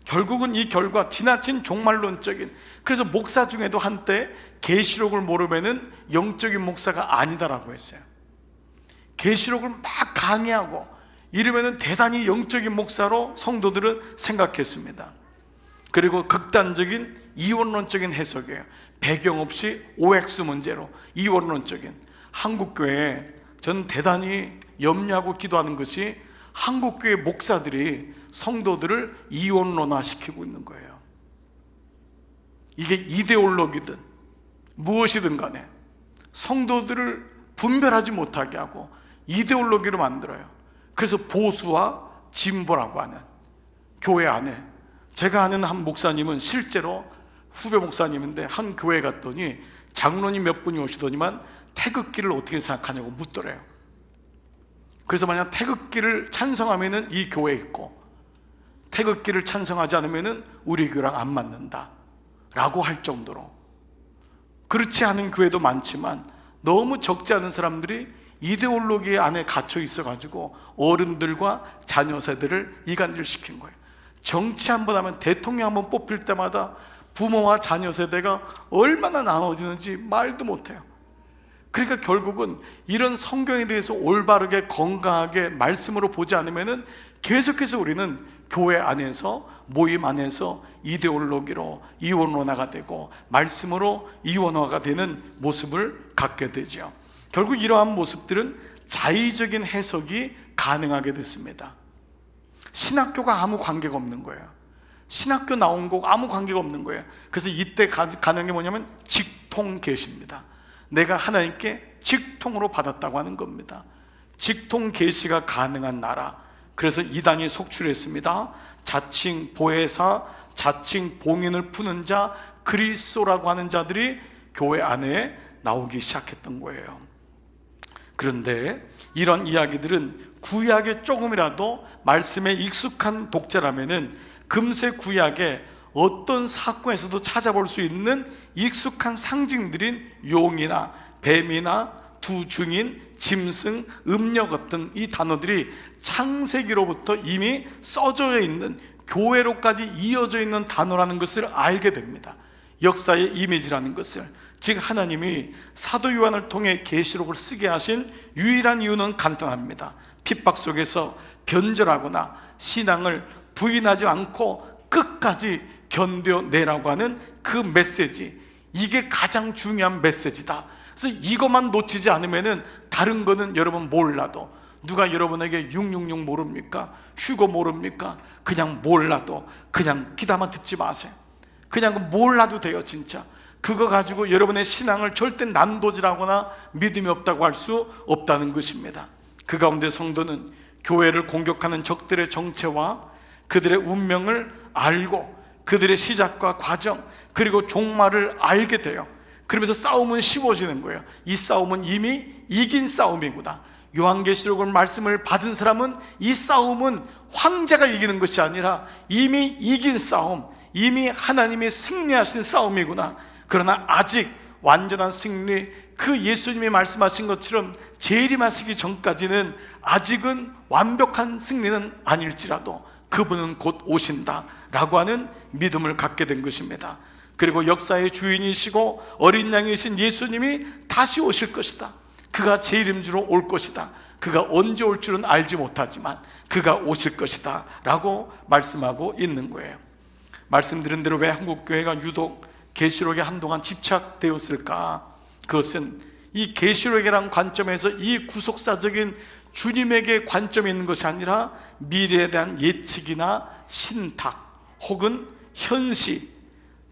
결국은 이 결과 지나친 종말론적인, 그래서 목사 중에도 한때 계시록을 모르면은 영적인 목사가 아니다라고 했어요. 계시록을 막 강의하고 이러면은 대단히 영적인 목사로 성도들은 생각했습니다. 그리고 극단적인 이원론적인 해석이에요. 배경 없이 OX 문제로 이원론적인. 한국교회에 저는 대단히 염려하고 기도하는 것이 한국교회 목사들이 성도들을 이원론화시키고 있는 거예요. 이게 이데올로기든 무엇이든 간에 성도들을 분별하지 못하게 하고 이데올로기로 만들어요. 그래서 보수와 진보라고 하는 교회 안에, 제가 아는 한 목사님은 실제로 후배 목사님인데 한 교회 갔더니 장로님 몇 분이 오시더니만 태극기를 어떻게 생각하냐고 묻더래요. 그래서 만약 태극기를 찬성하면은 이 교회에 있고 태극기를 찬성하지 않으면은 우리 교회랑 안 맞는다 라고 할 정도로, 그렇지 않은 교회도 많지만 너무 적지 않은 사람들이 이데올로기 안에 갇혀 있어가지고 어른들과 자녀 세대를 이간질시킨 거예요. 정치 한번 하면, 대통령 한번 뽑힐 때마다 부모와 자녀 세대가 얼마나 나눠지는지 말도 못해요. 그러니까 결국은 이런 성경에 대해서 올바르게 건강하게 말씀으로 보지 않으면은 계속해서 우리는 교회 안에서, 모임 안에서 이데올로기로 이원론화가 되고 말씀으로 이원화가 되는 모습을 갖게 되죠. 결국 이러한 모습들은 자의적인 해석이 가능하게 됐습니다. 신학교가 아무 관계가 없는 거예요. 신학교 나온 거 아무 관계가 없는 거예요. 그래서 이때 가능한 게 뭐냐면 직통 계시입니다. 내가 하나님께 직통으로 받았다고 하는 겁니다. 직통 계시가 가능한 나라. 그래서 이단이 속출했습니다. 자칭 보혜사, 자칭 봉인을 푸는 자, 그리스도라고 하는 자들이 교회 안에 나오기 시작했던 거예요. 그런데 이런 이야기들은 구약에 조금이라도 말씀에 익숙한 독자라면은 금세 구약에 어떤 사건에서도 찾아볼 수 있는 익숙한 상징들인 용이나 뱀이나 두 증인, 짐승, 음녀 같은 이 단어들이 창세기로부터 이미 써져 있는, 교회로까지 이어져 있는 단어라는 것을 알게 됩니다. 역사의 이미지라는 것을. 즉 하나님이 사도 요한을 통해 계시록을 쓰게 하신 유일한 이유는 간단합니다. 핍박 속에서 변절하거나 신앙을 부인하지 않고 끝까지 견뎌내라고 하는 그 메시지, 이게 가장 중요한 메시지다. 그래서 이것만 놓치지 않으면은 다른 거는 여러분 몰라도, 누가 여러분에게 666 모릅니까? 휴거 모릅니까? 그냥 몰라도 그냥 귀담아 듣지 마세요. 그냥 몰라도 돼요. 진짜 그거 가지고 여러분의 신앙을 절대 난도질하거나 믿음이 없다고 할 수 없다는 것입니다. 그 가운데 성도는 교회를 공격하는 적들의 정체와 그들의 운명을 알고 그들의 시작과 과정, 그리고 종말을 알게 돼요. 그러면서 싸움은 쉬워지는 거예요. 이 싸움은 이미 이긴 싸움이구나. 요한계시록을 말씀을 받은 사람은 이 싸움은 황제가 이기는 것이 아니라 이미 이긴 싸움, 이미 하나님이 승리하신 싸움이구나. 그러나 아직 완전한 승리, 그 예수님이 말씀하신 것처럼 재림하시기 전까지는 아직은 완벽한 승리는 아닐지라도 그분은 곧 오신다라고 하는 믿음을 갖게 된 것입니다. 그리고 역사의 주인이시고 어린 양이신 예수님이 다시 오실 것이다. 그가 재림주로 올 것이다. 그가 언제 올 줄은 알지 못하지만 그가 오실 것이다 라고 말씀하고 있는 거예요. 말씀드린 대로 왜 한국교회가 유독 계시록에 한동안 집착되었을까? 그것은 이 계시록이라는 관점에서 이 구속사적인 주님에게 관점이 있는 것이 아니라 미래에 대한 예측이나 신탁 혹은 현시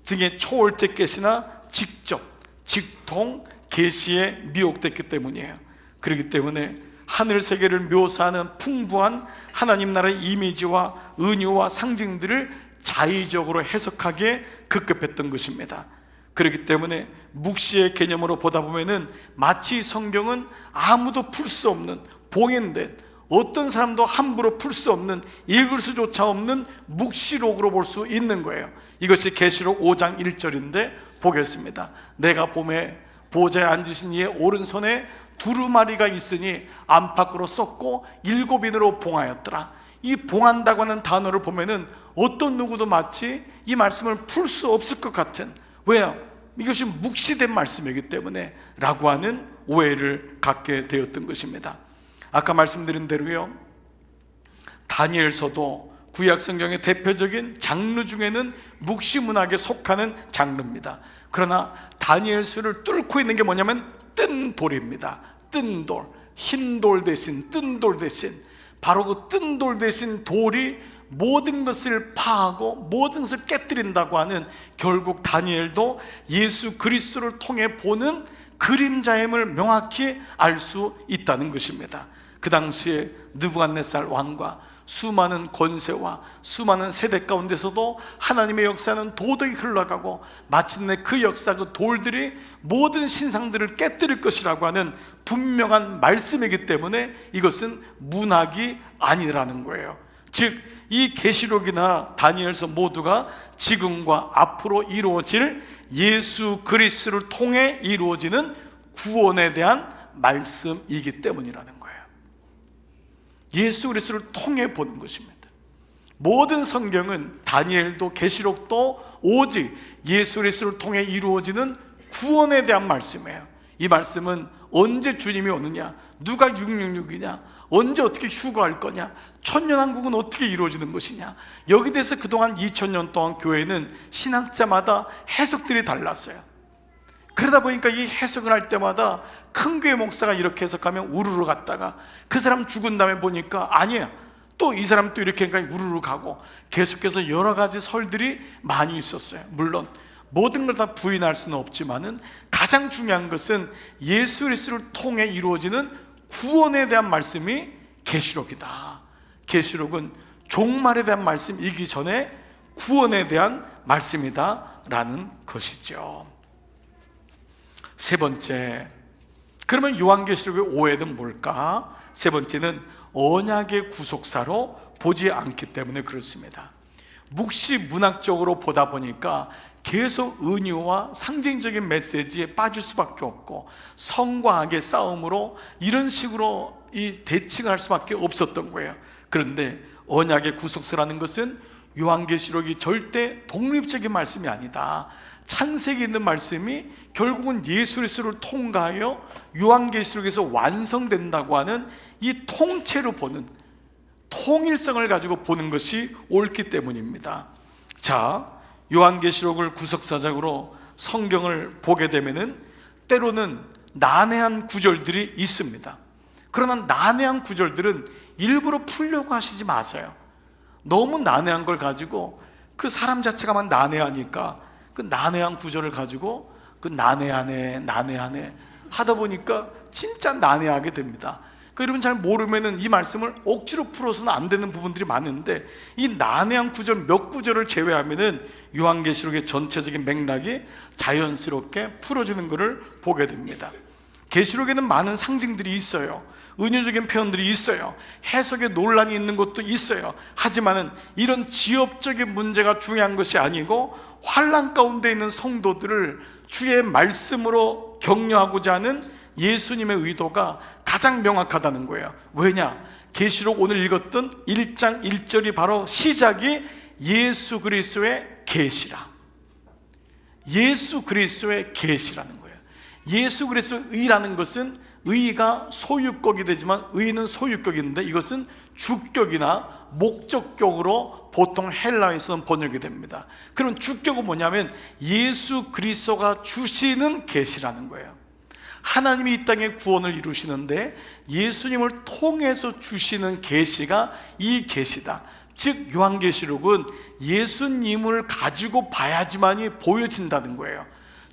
등의 초월적 계시나 직접, 직통, 계시에 미혹됐기 때문이에요. 그렇기 때문에 하늘 세계를 묘사하는 풍부한 하나님 나라의 이미지와 은유와 상징들을 자의적으로 해석하기에 급급했던 것입니다. 그렇기 때문에 묵시의 개념으로 보다 보면은 마치 성경은 아무도 풀 수 없는 봉인된, 어떤 사람도 함부로 풀 수 없는, 읽을 수조차 없는 묵시록으로 볼 수 있는 거예요. 이것이 계시록 5장 1절인데 보겠습니다. 내가 봄에 보좌에 앉으신 이의 오른손에 두루마리가 있으니 안팎으로 썩고 7인으로 봉하였더라. 이 봉한다고 하는 단어를 보면은 어떤 누구도 마치 이 말씀을 풀 수 없을 것 같은, 왜요? 이것이 묵시된 말씀이기 때문에 라고 하는 오해를 갖게 되었던 것입니다. 아까 말씀드린 대로요, 다니엘서도 구약 성경의 대표적인 장르 중에는 묵시 문학에 속하는 장르입니다. 그러나 다니엘서를 뚫고 있는 게 뭐냐면 뜬 돌입니다. 뜬 돌, 흰 돌 대신 뜬 돌 대신, 바로 그 뜬 돌 대신 돌이 모든 것을 파하고 모든 것을 깨뜨린다고 하는, 결국 다니엘도 예수 그리스도를 통해 보는 그림자임을 명확히 알 수 있다는 것입니다. 그 당시에 느부갓네살 왕과 수많은 권세와 수많은 세대 가운데서도 하나님의 역사는 도덕이 흘러가고 마침내 그 역사, 그 돌들이 모든 신상들을 깨뜨릴 것이라고 하는 분명한 말씀이기 때문에 이것은 문학이 아니라는 거예요. 즉 이 계시록이나 다니엘서 모두가 지금과 앞으로 이루어질 예수 그리스도를 통해 이루어지는 구원에 대한 말씀이기 때문이라는 거예요. 예수 그리스도를 통해 보는 것입니다. 모든 성경은, 다니엘도 계시록도 오직 예수 그리스도를 통해 이루어지는 구원에 대한 말씀이에요. 이 말씀은 언제 주님이 오느냐, 누가 666이냐, 언제 어떻게 휴거할 거냐, 천년왕국은 어떻게 이루어지는 것이냐, 여기 대해서 그동안 2000년 동안 교회는 신학자마다 해석들이 달랐어요. 그러다 보니까 이 해석을 할 때마다 큰 교회 목사가 이렇게 해석하면 우르르 갔다가 그 사람 죽은 다음에 보니까 아니야, 또 이 사람 또 이렇게 하니까 우르르 가고, 계속해서 여러 가지 설들이 많이 있었어요. 물론 모든 걸 다 부인할 수는 없지만은 가장 중요한 것은 예수 그리스도를 통해 이루어지는 구원에 대한 말씀이 계시록이다. 계시록은 종말에 대한 말씀이기 전에 구원에 대한 말씀이다 라는 것이죠. 세 번째, 그러면 요한계시록의 오해는 뭘까? 세 번째는 언약의 구속사로 보지 않기 때문에 그렇습니다. 묵시 문학적으로 보다 보니까 계속 은유와 상징적인 메시지에 빠질 수밖에 없고, 성과 악의 싸움으로 이런 식으로 이 대칭할 수밖에 없었던 거예요. 그런데 언약의 구속사라는 것은 요한계시록이 절대 독립적인 말씀이 아니다. 창세기에 있는 말씀이 결국은 예수 그리스도를 통과하여 요한계시록에서 완성된다고 하는 이 통째로 보는, 통일성을 가지고 보는 것이 옳기 때문입니다. 자, 요한계시록을 구속사적으로 성경을 보게 되면은 때로는 난해한 구절들이 있습니다. 그러나 난해한 구절들은 일부러 풀려고 하시지 마세요. 너무 난해한 걸 가지고, 그 사람 자체가만 난해하니까 그 난해한 구절을 가지고 그 난해하네 하다 보니까 진짜 난해하게 됩니다. 여러분 잘 모르면은 이 말씀을 억지로 풀어서는 안 되는 부분들이 많은데, 이 난해한 구절 몇 구절을 제외하면은 요한계시록의 전체적인 맥락이 자연스럽게 풀어지는 것을 보게 됩니다. 계시록에는 많은 상징들이 있어요. 은유적인 표현들이 있어요. 해석에 논란이 있는 것도 있어요. 하지만은 이런 지엽적인 문제가 중요한 것이 아니고 환난 가운데 있는 성도들을 주의 말씀으로 격려하고자 하는 예수님의 의도가 가장 명확하다는 거예요. 왜냐? 계시록 오늘 읽었던 1장 1절이 바로 시작이 예수 그리스도의 계시라. 예수 그리스도의 계시라는 거예요. 예수 그리스도의 의라는 것은 의가 소유격이 되지만 의는 소유격인데 이것은 주격이나 목적격으로 보통 헬라에서는 번역이 됩니다. 그럼 주격은 뭐냐면 예수 그리스도가 주시는 계시라는 거예요. 하나님이 이 땅에 구원을 이루시는데 예수님을 통해서 주시는 계시가 이 계시다. 즉 요한계시록은 예수님을 가지고 봐야지만이 보여진다는 거예요.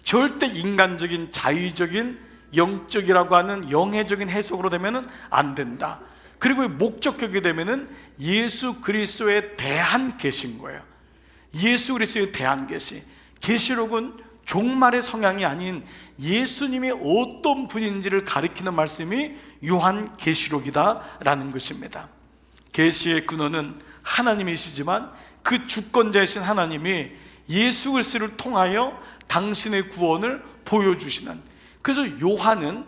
절대 인간적인 자의적인 영적이라고 하는 영해적인 해석으로 되면 안 된다. 그리고 목적격이 되면 예수 그리스도에 대한 계시인 거예요. 예수 그리스도에 대한 계시. 계시록은 종말의 성향이 아닌 예수님이 어떤 분인지를 가리키는 말씀이 요한계시록이다라는 것입니다. 계시의 근원은 하나님이시지만 그 주권자이신 하나님이 예수 그리스도를 통하여 당신의 구원을 보여주시는, 그래서 요한은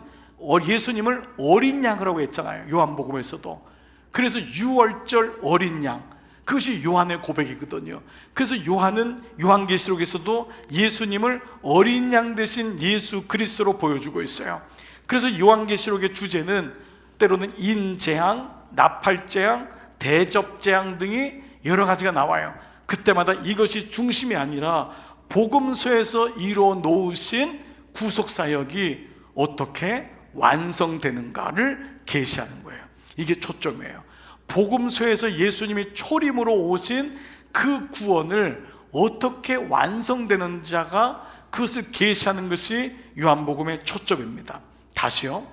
예수님을 어린 양이라고 했잖아요. 요한복음에서도. 그래서 유월절 어린 양, 그것이 요한의 고백이거든요. 그래서 요한은 요한계시록에서도 예수님을 어린 양 대신 예수 그리스도로 보여주고 있어요. 그래서 요한계시록의 주제는 때로는 인재앙, 나팔재앙, 대접재앙 등이 여러 가지가 나와요. 그때마다 이것이 중심이 아니라 복음서에서 이루어 놓으신 구속사역이 어떻게 완성되는가를 계시하는 거예요. 이게 초점이에요. 복음서에서 예수님이 초림으로 오신 그 구원을 어떻게 완성되는지가 그것을 계시하는 것이 요한복음의 초점입니다. 다시요,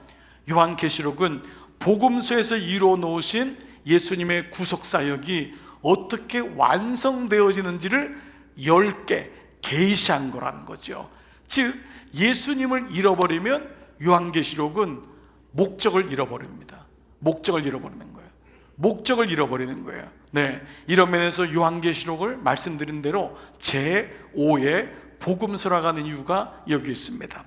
요한계시록은 복음서에서 이루어 놓으신 예수님의 구속사역이 어떻게 완성되어지는지를 10개 계시한 거라는 거죠. 즉 예수님을 잃어버리면 요한계시록은 목적을 잃어버립니다. 목적을 잃어버리는 거예요. 목적을 잃어버리는 거예요. 네, 이런 면에서 요한계시록을 말씀드린 대로 제5의 복음서라고 하는 이유가 여기 있습니다.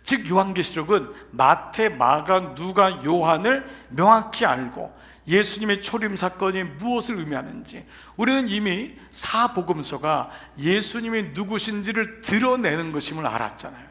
즉 요한계시록은 마태, 마가, 누가, 요한을 명확히 알고 예수님의 초림 사건이 무엇을 의미하는지, 우리는 이미 사복음서가 예수님이 누구신지를 드러내는 것임을 알았잖아요.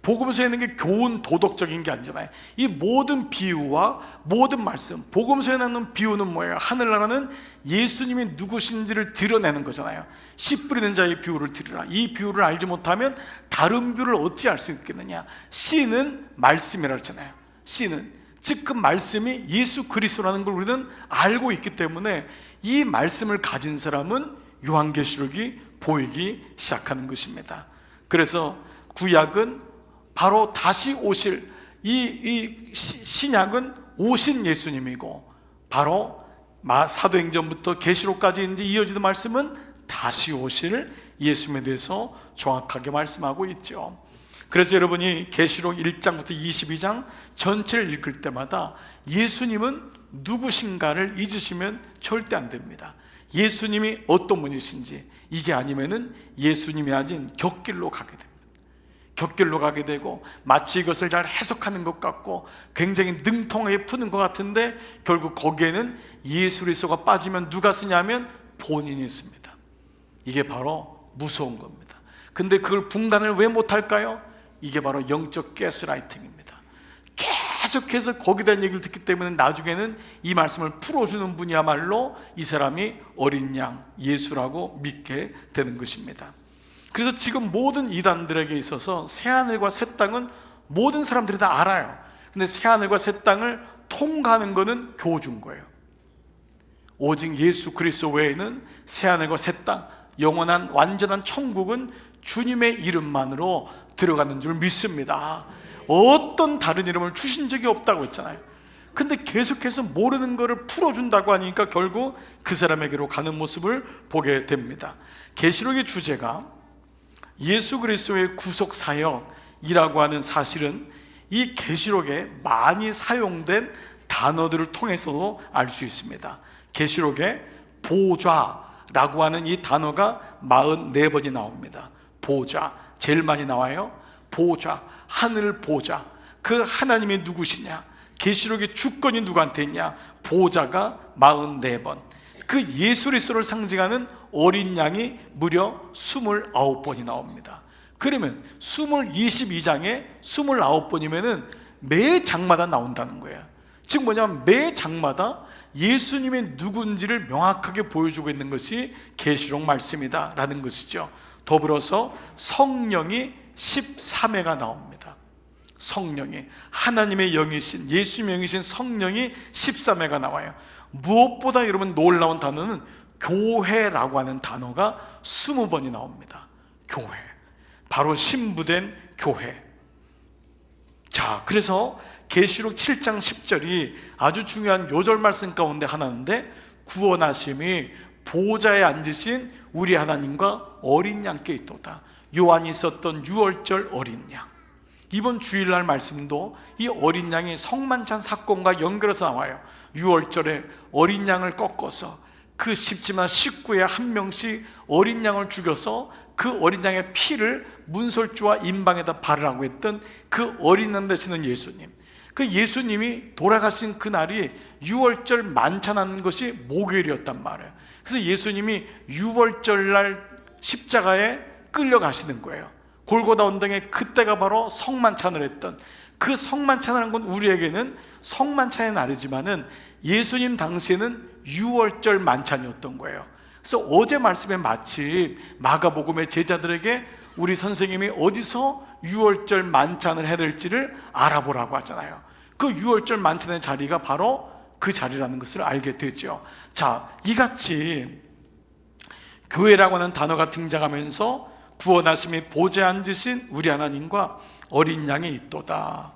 복음서에 있는 게 교훈 도덕적인 게 아니잖아요. 이 모든 비유와 모든 말씀, 복음서에 나오는 비유는 뭐예요? 하늘나라는 예수님이 누구신지를 드러내는 거잖아요. 씨 뿌리는 자의 비유를 들으라. 이 비유를 알지 못하면 다른 비유를 어찌 알 수 있겠느냐? 씨는 말씀이라 했잖아요. 씨는, 즉 그 말씀이 예수 그리스도라는 걸 우리는 알고 있기 때문에 이 말씀을 가진 사람은 요한계시록이 보이기 시작하는 것입니다. 그래서 구약은 바로 다시 오실 이 신약은 오신 예수님이고, 바로 사도행전부터 계시록까지 이제 이어지는 말씀은 다시 오실 예수님에 대해서 정확하게 말씀하고 있죠. 그래서 여러분이 계시록 1장부터 22장 전체를 읽을 때마다 예수님은 누구신가를 잊으시면 절대 안 됩니다. 예수님이 어떤 분이신지, 이게 아니면은 예수님이 아닌 곁길로 가게 됩니다. 곁길로 가게 되고 마치 이것을 잘 해석하는 것 같고 굉장히 능통하게 푸는 것 같은데 결국 거기에는 예수 그리스도가 빠지면 누가 쓰냐면 본인이 있습니다. 이게 바로 무서운 겁니다. 근데 그걸 분간을 왜 못할까요? 이게 바로 영적 가스라이팅입니다. 계속해서 거기에 대한 얘기를 듣기 때문에 나중에는 이 말씀을 풀어주는 분이야말로 이 사람이 어린 양 예수라고 믿게 되는 것입니다. 그래서 지금 모든 이단들에게 있어서 새하늘과 새 땅은 모든 사람들이 다 알아요. 근데 새하늘과 새 땅을 통과하는 것은 교주인 거예요. 오직 예수 그리스도 외에는 새하늘과 새 땅, 영원한 완전한 천국은 주님의 이름만으로 들어가는 줄 믿습니다. 어떤 다른 이름을 주신 적이 없다고 했잖아요. 근데 계속해서 모르는 것을 풀어준다고 하니까 결국 그 사람에게로 가는 모습을 보게 됩니다. 계시록의 주제가 예수 그리스도의 구속 사역이라고 하는 사실은 이 계시록에 많이 사용된 단어들을 통해서도 알 수 있습니다. 계시록에 보좌, 라고 하는 이 단어가 44번이 나옵니다. 보좌, 제일 많이 나와요. 보좌, 하늘 보좌. 그 하나님이 누구시냐? 계시록의 주권이 누구한테 있냐? 보좌가 44번. 그 예수 그리스도를 상징하는 어린 양이 무려 29번이 나옵니다. 그러면 22장에 29번이면은 매 장마다 나온다는 거예요. 즉 뭐냐면 매 장마다 예수님의 누군지를 명확하게 보여주고 있는 것이 계시록 말씀이다 라는 것이죠. 더불어서 성령이 13회가 나옵니다. 성령이, 하나님의 영이신, 예수님의 영이신 성령이 13회가 나와요. 무엇보다 여러분 놀라운 단어는 교회라고 하는 단어가 20번이 나옵니다. 교회, 바로 신부된 교회. 자, 그래서 계시록 7장 10절이 아주 중요한 요절 말씀 가운데 하나인데, 구원하심이 보좌에 앉으신 우리 하나님과 어린 양께 있도다. 요한이 있었던 유월절 어린 양. 이번 주일날 말씀도 이 어린 양이 성만찬 사건과 연결해서 나와요. 유월절에 어린 양을 꺾어서 그 십지만 식구에 한 명씩 어린 양을 죽여서 그 어린 양의 피를 문설주와 임방에다 바르라고 했던 그 어린 양 되시는 예수님. 그 예수님이 돌아가신 그날이 유월절 만찬하는 것이 목요일이었단 말이에요. 그래서 예수님이 유월절날 십자가에 끌려가시는 거예요. 골고다 언덕에. 그때가 바로 성만찬을 했던, 그 성만찬을 한 건 우리에게는 성만찬의 날이지만은 예수님 당시에는 유월절 만찬이었던 거예요. 그래서 어제 말씀에 마침 마가복음의 제자들에게 우리 선생님이 어디서 유월절 만찬을 해야 될지를 알아보라고 하잖아요. 그 유월절 만찬의 자리가 바로 그 자리라는 것을 알게 되죠. 자, 이같이 교회라고 하는 단어가 등장하면서 구원하심이 보좌에 앉으신 우리 하나님과 어린 양이 있도다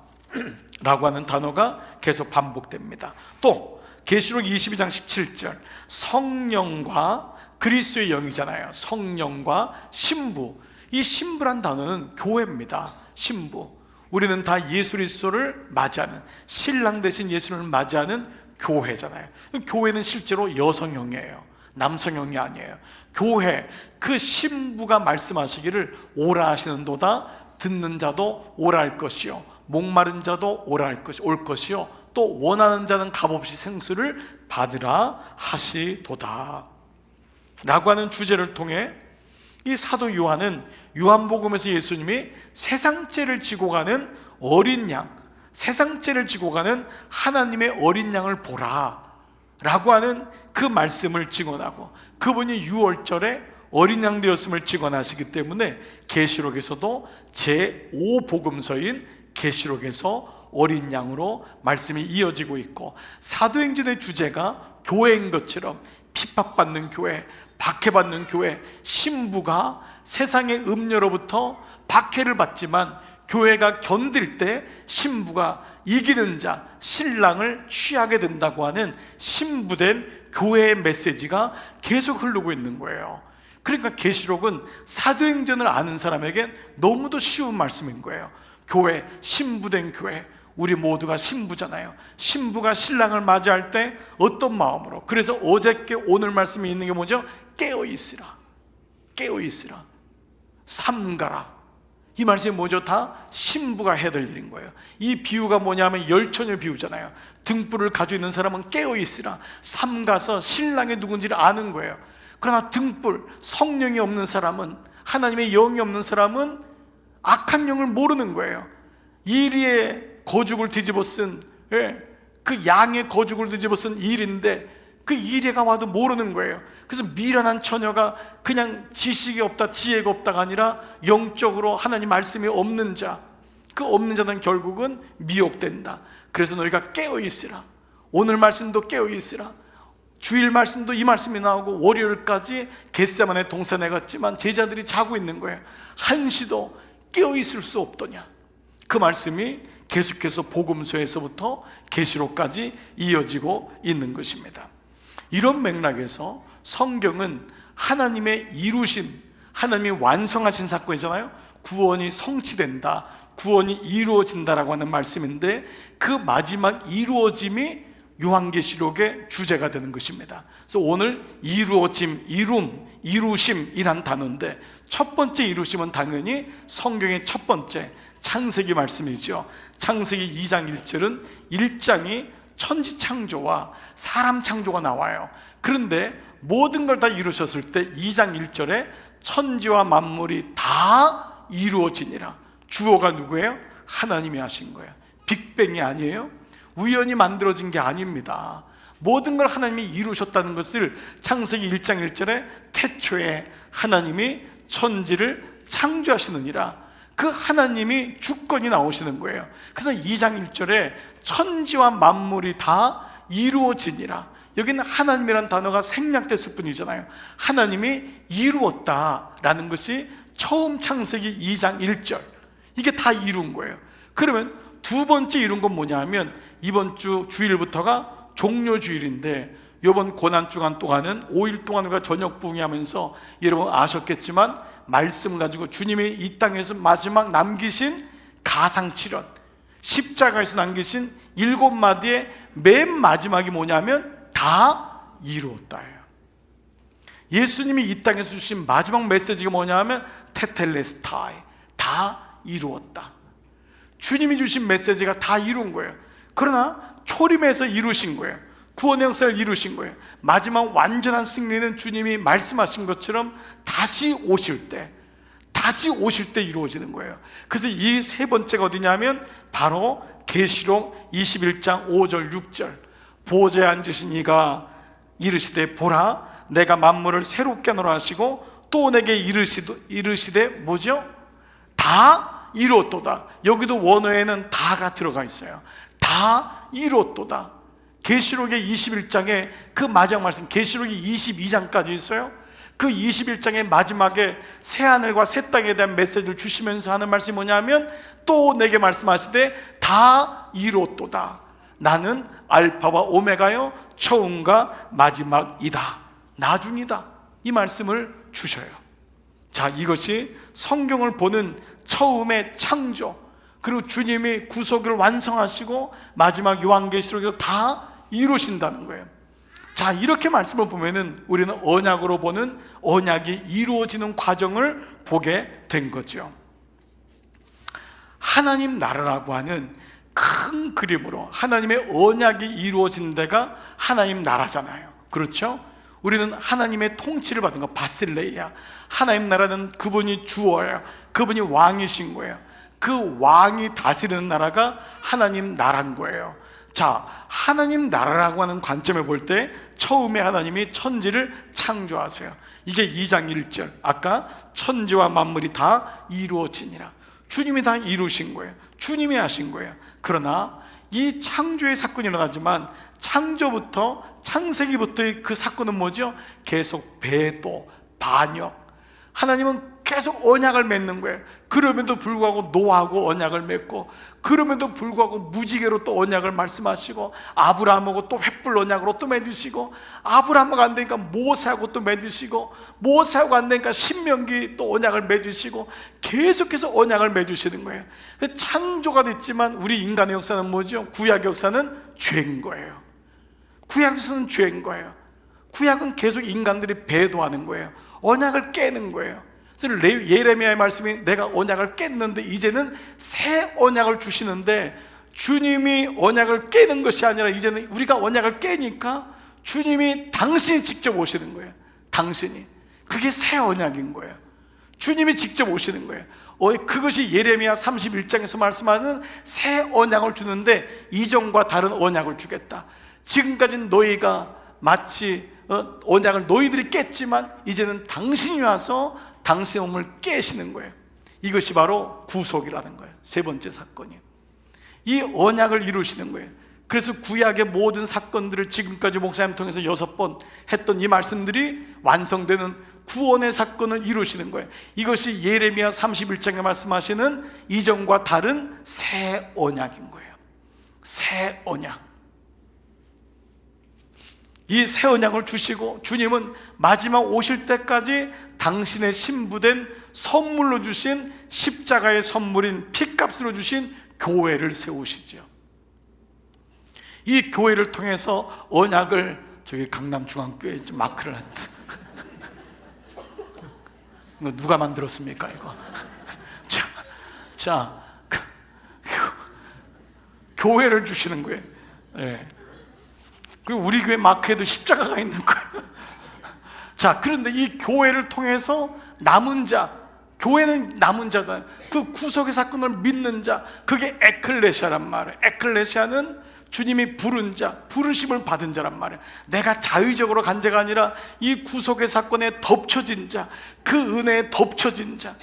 라고 하는 단어가 계속 반복됩니다. 또 계시록 22장 17절, 성령과 그리스도의 영이잖아요. 성령과 신부. 이 신부란 단어는 교회입니다. 신부. 우리는 다 예수 그리스도를 맞이하는, 신랑 대신 예수를 맞이하는 교회잖아요. 교회는 실제로 여성형이에요. 남성형이 아니에요. 교회, 그 신부가 말씀하시기를 오라 하시는도다. 듣는 자도 오라 할 것이요, 목마른 자도 오라 할 것이 올 것이요, 또 원하는 자는 값없이 생수를 받으라 하시도다 라고 하는 주제를 통해 이 사도 요한은 요한복음에서 예수님이 세상죄를 지고 가는 어린 양, 세상죄를 지고 가는 하나님의 어린 양을 보라 라고 하는 그 말씀을 증언하고, 그분이 유월절에 어린 양 되었음을 증언하시기 때문에 계시록에서도 제5복음서인 계시록에서 어린 양으로 말씀이 이어지고 있고, 사도행전의 주제가 교회인 것처럼 핍박받는 교회, 박해받는 교회, 신부가 세상의 음료로부터 박해를 받지만 교회가 견딜 때 신부가 이기는 자, 신랑을 취하게 된다고 하는 신부된 교회의 메시지가 계속 흐르고 있는 거예요. 그러니까 계시록은 사도행전을 아는 사람에게 너무도 쉬운 말씀인 거예요. 교회, 신부된 교회, 우리 모두가 신부잖아요. 신부가 신랑을 맞이할 때 어떤 마음으로, 그래서 어저께 오늘 말씀이 있는 게 뭐죠? 깨어있으라, 깨어있으라, 삼가라. 이 말씀이 뭐죠? 다 신부가 해야 될 일인 거예요. 이 비유가 뭐냐면 열처녀 비유잖아요. 등불을 가지고 있는 사람은 깨어있으라, 삼가서 신랑이 누군지를 아는 거예요. 그러나 등불, 성령이 없는 사람은, 하나님의 영이 없는 사람은 악한 영을 모르는 거예요. 이리의 거죽을 뒤집어 쓴, 그 양의 거죽을 뒤집어 쓴 일인데 그 이리가 와도 모르는 거예요. 그래서 미련한 처녀가 그냥 지식이 없다, 지혜가 없다가 아니라 영적으로 하나님 말씀이 없는 자, 그 없는 자는 결국은 미혹된다. 그래서 너희가 깨어있으라. 오늘 말씀도 깨어있으라. 주일 말씀도 이 말씀이 나오고 월요일까지 겟세마네 동산에 갔지만 제자들이 자고 있는 거예요. 한시도 깨어있을 수 없더냐. 그 말씀이 계속해서 복음서에서부터 계시록까지 이어지고 있는 것입니다. 이런 맥락에서 성경은 하나님의 이루신, 하나님이 완성하신 사건이잖아요. 구원이 성취된다, 구원이 이루어진다라고 하는 말씀인데, 그 마지막 이루어짐이 요한계시록의 주제가 되는 것입니다. 그래서 오늘 이루어짐, 이루심이란 단어인데, 첫 번째 이루심은 당연히 성경의 첫 번째 창세기 말씀이죠. 창세기 2장 1절은 1장이 천지 창조와 사람 창조가 나와요. 그런데 모든 걸 다 이루셨을 때 2장 1절에 천지와 만물이 다 이루어지니라. 주어가 누구예요? 하나님이 하신 거예요. 빅뱅이 아니에요. 우연히 만들어진 게 아닙니다. 모든 걸 하나님이 이루셨다는 것을 창세기 1장 1절에 태초에 하나님이 천지를 창조하시느니라. 그 하나님이 주권이 나오시는 거예요. 그래서 2장 1절에 천지와 만물이 다 이루어지니라. 여기는 하나님이라는 단어가 생략됐을 뿐이잖아요. 하나님이 이루었다라는 것이 처음 창세기 2장 1절, 이게 다 이룬 거예요. 그러면 두 번째 이룬 건 뭐냐 하면 이번 주 주일부터가 종료주일인데, 이번 고난주간 동안은 5일 동안 우리가 저녁 부흥하면서 여러분 아셨겠지만 말씀 가지고 주님이 이 땅에서 마지막 남기신 가상칠언, 십자가에서 남기신 7마디의 맨 마지막이 뭐냐면 다 이루었다예요. 예수님이 이 땅에서 주신 마지막 메시지가 뭐냐 하면 테텔레스타이, 다 이루었다. 주님이 주신 메시지가 다 이룬 거예요. 그러나 초림에서 이루신 거예요. 구원의 역사를 이루신 거예요. 마지막 완전한 승리는 주님이 말씀하신 것처럼 다시 오실 때 이루어지는 거예요. 그래서 이 세 번째가 어디냐면 바로 계시록 21장 5절 6절, 보좌에 앉으신 이가 이르시되 보라 내가 만물을 새롭게 하노라 하시고 또 내게 이르시되 뭐죠? 다 이루었도다. 여기도 원어에는 다가 들어가 있어요. 다 이루었도다. 계시록의 21장에 그 마지막 말씀, 계시록이 22장까지 있어요. 그 21장의 마지막에 새하늘과 새 땅에 대한 메시지를 주시면서 하는 말씀이 뭐냐면 또 내게 말씀하시되 다 이루었도다. 나는 알파와 오메가요 처음과 마지막이다, 나중이다. 이 말씀을 주셔요. 자, 이것이 성경을 보는 처음의 창조, 그리고 주님이 구속을 완성하시고 마지막 요한계시록에서 다 이루신다는 거예요. 자, 이렇게 말씀을 보면은 우리는 언약으로 보는 언약이 이루어지는 과정을 보게 된 거죠. 하나님 나라라고 하는 큰 그림으로 하나님의 언약이 이루어진 데가 하나님 나라잖아요. 그렇죠? 우리는 하나님의 통치를 받은 거, 바실레이야. 하나님 나라는 그분이 주어야, 그분이 왕이신 거예요. 그 왕이 다스리는 나라가 하나님 나라인 거예요. 자, 하나님 나라라고 하는 관점에 볼 때 처음에 하나님이 천지를 창조하세요. 이게 2장 1절, 아까 천지와 만물이 다 이루어지니라. 주님이 다 이루신 거예요. 주님이 하신 거예요. 그러나 이 창조의 사건이 일어나지만 창세기부터의 그 사건은 뭐죠? 계속 배도, 반역. 하나님은 계속 언약을 맺는 거예요. 그럼에도 불구하고 노아하고 언약을 맺고, 그럼에도 불구하고 무지개로 또 언약을 말씀하시고, 아브라함하고 또 횃불 언약으로 또 맺으시고, 아브라함하고 안 되니까 모세하고 또 맺으시고, 모세하고 안 되니까 신명기 또 언약을 맺으시고, 계속해서 언약을 맺으시는 거예요. 창조가 됐지만 우리 인간의 역사는 뭐죠? 구약 역사는 죄인 거예요. 구약 역사는 죄인 거예요. 구약은 계속 인간들이 배도하는 거예요. 언약을 깨는 거예요. 그래서 예레미야의 말씀이 내가 언약을 깼는데 이제는 새 언약을 주시는데, 주님이 언약을 깨는 것이 아니라 이제는 우리가 언약을 깨니까 주님이 당신이 직접 오시는 거예요. 당신이. 그게 새 언약인 거예요. 주님이 직접 오시는 거예요. 그것이 예레미야 31장에서 말씀하는 새 언약을 주는데, 이전과 다른 언약을 주겠다. 지금까지는 너희가 마치 언약을 너희들이 깼지만 이제는 당신이 와서 당신의 몸을 깨시는 거예요. 이것이 바로 구속이라는 거예요. 세 번째 사건이에요. 이 언약을 이루시는 거예요. 그래서 구약의 모든 사건들을 지금까지 목사님 통해서 6번 했던 이 말씀들이 완성되는 구원의 사건을 이루시는 거예요. 이것이 예레미야 31장에 말씀하시는 이전과 다른 새 언약인 거예요. 새 언약. 이 새 언약을 주시고, 주님은 마지막 오실 때까지 당신의 신부된 선물로 주신 십자가의 선물인 피값으로 주신 교회를 세우시죠. 이 교회를 통해서 언약을 저기 강남중앙교회에 마크를 했는데 이거 누가 만들었습니까 이거? 자, 교회를 주시는 거예요. 예. 그리고 우리 교회 마크에도 십자가가 있는 거예요. 자, 그런데 이 교회를 통해서 남은 자, 교회는 남은 자잖아요. 그 구속의 사건을 믿는 자, 그게 에클레시아란 말이에요. 에클레시아는 주님이 부른 자, 부르심을 받은 자란 말이에요. 내가 자의적으로 간 자가 아니라 이 구속의 사건에 덮쳐진 자, 그 은혜에 덮쳐진 자.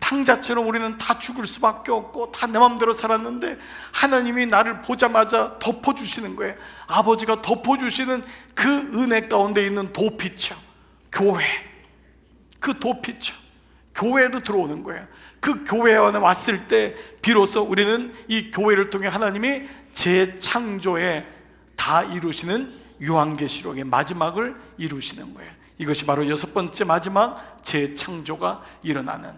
탕자처럼 우리는 다 죽을 수밖에 없고 다 내 맘대로 살았는데 하나님이 나를 보자마자 덮어주시는 거예요. 아버지가 덮어주시는 그 은혜 가운데 있는 도피처, 교회. 그 도피처, 교회로 들어오는 거예요. 그 교회에 왔을 때 비로소 우리는 이 교회를 통해 하나님이 재창조에 다 이루시는 요한계시록의 마지막을 이루시는 거예요. 이것이 바로 여섯 번째 마지막 재창조가 일어나는,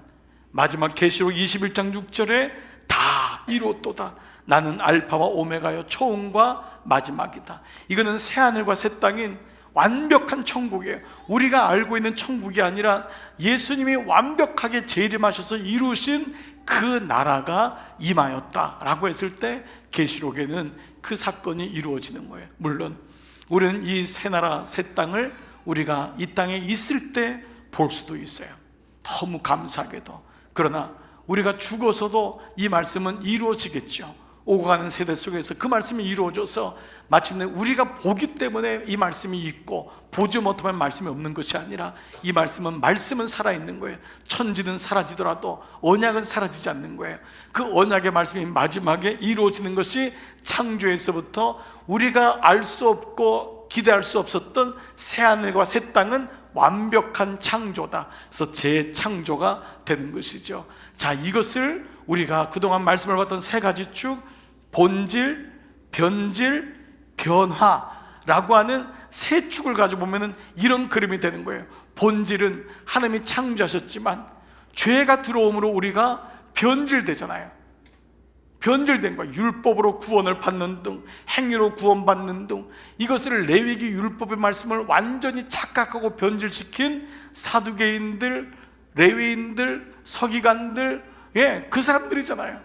마지막 계시록 21장 6절에 다 이루었도다. 나는 알파와 오메가여 처음과 마지막이다. 이거는 새하늘과 새 땅인 완벽한 천국이에요. 우리가 알고 있는 천국이 아니라 예수님이 완벽하게 재림하셔서 이루신 그 나라가 임하였다라고 했을 때 계시록에는 그 사건이 이루어지는 거예요. 물론 우리는 이 새 나라 새 땅을 우리가 이 땅에 있을 때 볼 수도 있어요. 너무 감사하게도. 그러나 우리가 죽어서도 이 말씀은 이루어지겠죠. 오고 가는 세대 속에서 그 말씀이 이루어져서 마침내 우리가 보기 때문에 이 말씀이 있고 보지 못하면 말씀이 없는 것이 아니라 이 말씀은 살아있는 거예요. 천지는 사라지더라도 언약은 사라지지 않는 거예요. 그 언약의 말씀이 마지막에 이루어지는 것이 창조에서부터 우리가 알 수 없고 기대할 수 없었던 새하늘과 새 땅은 완벽한 창조다. 그래서 재창조가 되는 것이죠. 자, 이것을 우리가 그동안 말씀을 봤던 세 가지 축, 본질, 변질, 변화라고 하는 세 축을 가지고 보면은 이런 그림이 되는 거예요. 본질은 하나님이 창조하셨지만 죄가 들어옴으로 우리가 변질되잖아요. 변질된 거예요. 율법으로 구원을 받는 등, 행위로 구원받는 등, 이것을 레위기 율법의 말씀을 완전히 착각하고 변질시킨 사두개인들, 레위인들, 서기관들, 그 사람들이잖아요.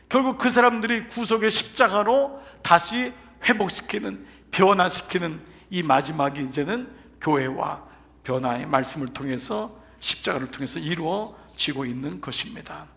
결국 그 사람들이 구속의 십자가로 다시 회복시키는, 변화시키는 이 마지막이 이제는 교회와 변화의 말씀을 통해서, 십자가를 통해서 이루어지고 있는 것입니다.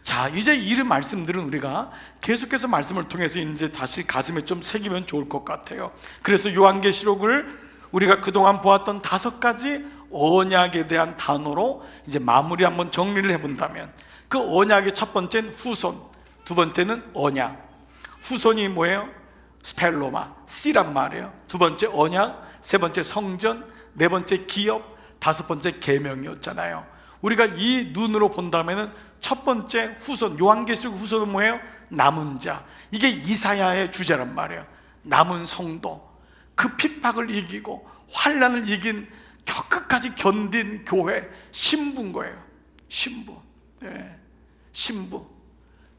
자, 이제 이 말씀들은 우리가 계속해서 말씀을 통해서 이제 다시 가슴에 좀 새기면 좋을 것 같아요. 그래서 요한계시록을 우리가 그동안 보았던 5가지 언약에 대한 단어로 이제 마무리 한번 정리를 해본다면, 그 언약의 첫 번째는 후손, 두 번째는 언약. 후손이 뭐예요? 스펠로마, 씨란 말이에요. 두 번째 언약, 세 번째 성전, 네 번째 기업, 다섯 번째 계명이었잖아요. 우리가 이 눈으로 본다면은 첫 번째 후손, 요한계시록 후손은 뭐예요? 남은 자. 이게 이사야의 주제란 말이에요. 남은 성도, 그 핍박을 이기고 환난을 이긴, 끝까지 견딘 교회, 신부인 거예요. 신부. 신부.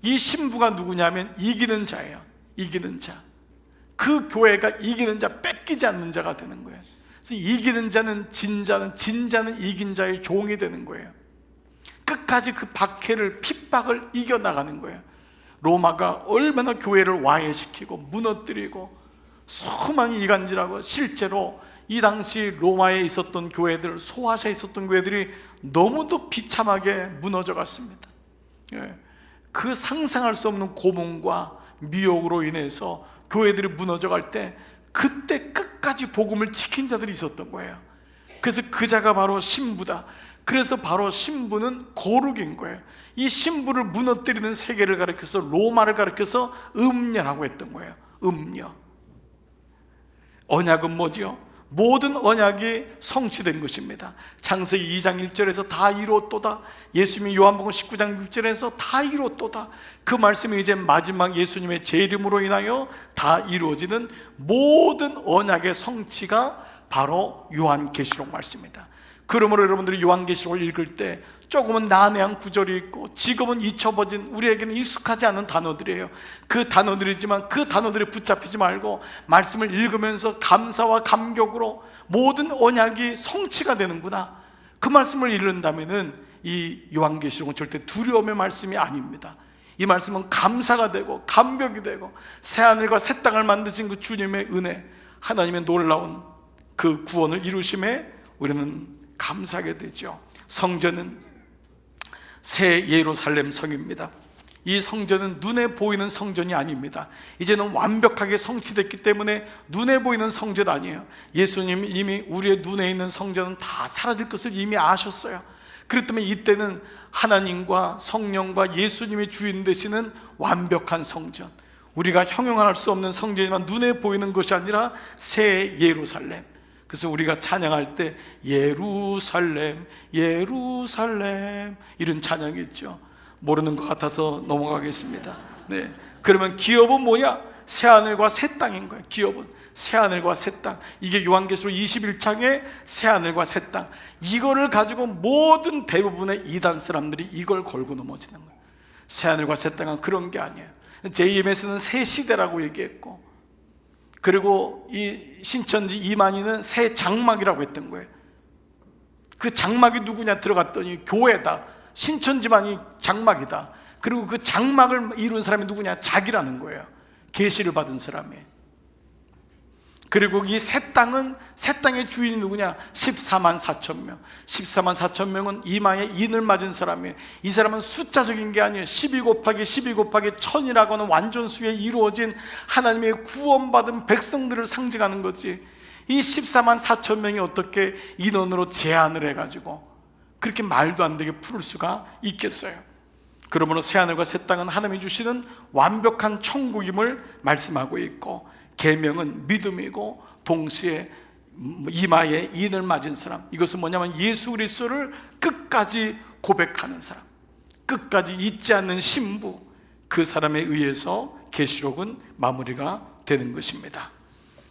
이 신부가 누구냐면 이기는 자예요. 이기는 자. 그 교회가 이기는 자, 뺏기지 않는 자가 되는 거예요. 그래서 이기는 자는 진자는, 진자는 이긴 자의 종이 되는 거예요. 끝까지 그 박해를, 핍박을 이겨나가는 거예요. 로마가 얼마나 교회를 와해시키고 무너뜨리고 수많이 이간질하고, 실제로 이 당시 로마에 있었던 교회들, 소아시아에 있었던 교회들이 너무도 비참하게 무너져 갔습니다. 그 상상할 수 없는 고문과 미혹으로 인해서 교회들이 무너져 갈 때, 그때 끝까지 복음을 지킨 자들이 있었던 거예요. 그래서 그 자가 바로 신부다. 그래서 바로 신부는 거룩인 거예요. 이 신부를 무너뜨리는 세계를 가리켜서, 로마를 가리켜서 음녀라고 했던 거예요. 음녀. 언약은 뭐지요? 모든 언약이 성취된 것입니다. 창세기 2장 1절에서 다 이루었도다. 예수님이 요한복음 19장 6절에서 다 이루었도다. 그 말씀이 이제 마지막 예수님의 재림으로 인하여 다 이루어지는 모든 언약의 성취가 바로 요한계시록 말씀입니다. 그러므로 여러분들이 요한계시록을 읽을 때 조금은 난해한 구절이 있고 지금은 잊혀버진, 우리에게는 익숙하지 않은 단어들이에요. 그 단어들이지만 그 단어들에 붙잡히지 말고 말씀을 읽으면서 감사와 감격으로 모든 언약이 성취가 되는구나, 그 말씀을 읽는다면은 이 요한계시록은 절대 두려움의 말씀이 아닙니다. 이 말씀은 감사가 되고 감격이 되고 새하늘과 새 땅을 만드신 그 주님의 은혜, 하나님의 놀라운 그 구원을 이루심에 우리는 감사하게 되죠. 성전은 새 예루살렘 성입니다. 이 성전은 눈에 보이는 성전이 아닙니다. 이제는 완벽하게 성취됐기 때문에 눈에 보이는 성전 아니에요. 예수님이 이미 우리의 눈에 있는 성전은 다 사라질 것을 이미 아셨어요. 그렇기 때문에 이때는 하나님과 성령과 예수님이 주인 되시는 완벽한 성전, 우리가 형용할 수 없는 성전이지만 눈에 보이는 것이 아니라 새 예루살렘. 그래서 우리가 찬양할 때 예루살렘 예루살렘 이런 찬양이 있죠. 모르는 것 같아서 넘어가겠습니다. 네. 그러면 기업은 뭐냐? 새하늘과 새 땅인 거예요. 기업은 새하늘과 새 땅. 이게 요한계시록 21장의 새하늘과 새 땅. 이거를 가지고 모든 대부분의 이단 사람들이 이걸 걸고 넘어지는 거예요. 새하늘과 새 땅은 그런 게 아니에요. JMS는 새 시대라고 얘기했고, 그리고 이 신천지 이만희는 새 장막이라고 했던 거예요. 그 장막이 누구냐 들어갔더니 교회다. 신천지만이 장막이다. 그리고 그 장막을 이룬 사람이 누구냐? 자기라는 거예요. 계시를 받은 사람이. 그리고 이 새 땅은, 새 땅의 주인이 누구냐? 14만 4천 명. 14만 4천 명은 이마에 인을 맞은 사람이에요. 이 사람은 숫자적인 게 아니에요. 12 곱하기 12 곱하기 1000이라고 하는 완전수에 이루어진 하나님의 구원받은 백성들을 상징하는 거지. 이 14만 4천 명이 어떻게 인원으로 제한을 해가지고 그렇게 말도 안 되게 풀을 수가 있겠어요. 그러므로 새하늘과 새 땅은 하나님이 주시는 완벽한 천국임을 말씀하고 있고, 계명은 믿음이고 동시에 이마에 인을 맞은 사람, 이것은 뭐냐면 예수 그리스도를 끝까지 고백하는 사람, 끝까지 잊지 않는 신부, 그 사람에 의해서 계시록은 마무리가 되는 것입니다.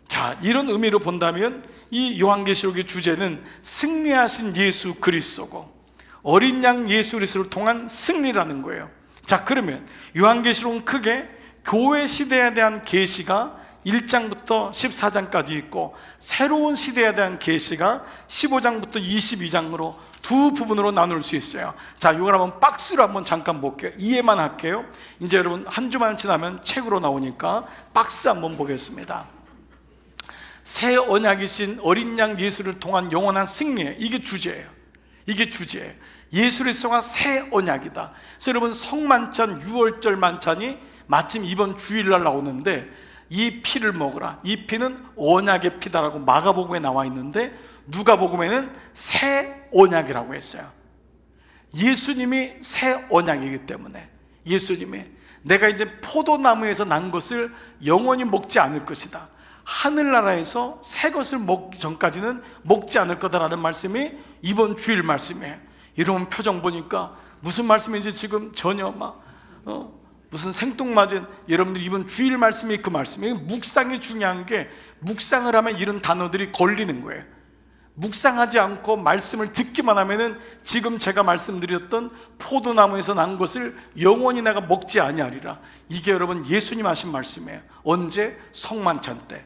자, 이런 의미로 본다면 이 요한계시록의 주제는 승리하신 예수 그리스도고 어린 양 예수 그리스도를 통한 승리라는 거예요. 자, 그러면 요한계시록은 크게 교회 시대에 대한 계시가 1장부터 14장까지 있고, 새로운 시대에 대한 계시가 15장부터 22장으로 두 부분으로 나눌 수 있어요. 자, 이걸 한번 박스로 한번 잠깐 볼게요. 이해만 할게요. 이제 여러분 한 주만 지나면 책으로 나오니까 박스 한번 보겠습니다. 새 언약이신 어린 양 예수를 통한 영원한 승리, 이게 주제예요. 이게 주제예요. 예수 그리스도가 새 언약이다. 그래서 여러분 성만찬 6월절 만찬이 마침 이번 주일날 나오는데, 이 피를 먹으라. 이 피는 언약의 피다라고 마가복음에 나와 있는데 누가복음에는 새 언약이라고 했어요. 예수님이 새 언약이기 때문에, 예수님이 내가 이제 포도나무에서 난 것을 영원히 먹지 않을 것이다, 하늘나라에서 새 것을 먹기 전까지는 먹지 않을 거다라는 말씀이 이번 주일 말씀이에요. 이런 표정 보니까 무슨 말씀인지 지금 전혀 무슨 생뚱맞은, 여러분들 이번 주일 말씀이 그 말씀이에요. 묵상이 중요한 게, 묵상을 하면 이런 단어들이 걸리는 거예요. 묵상하지 않고 말씀을 듣기만 하면은 지금 제가 말씀드렸던 포도나무에서 난 것을 영원히 내가 먹지 아니하리라, 이게 여러분 예수님 하신 말씀이에요. 언제? 성만찬 때,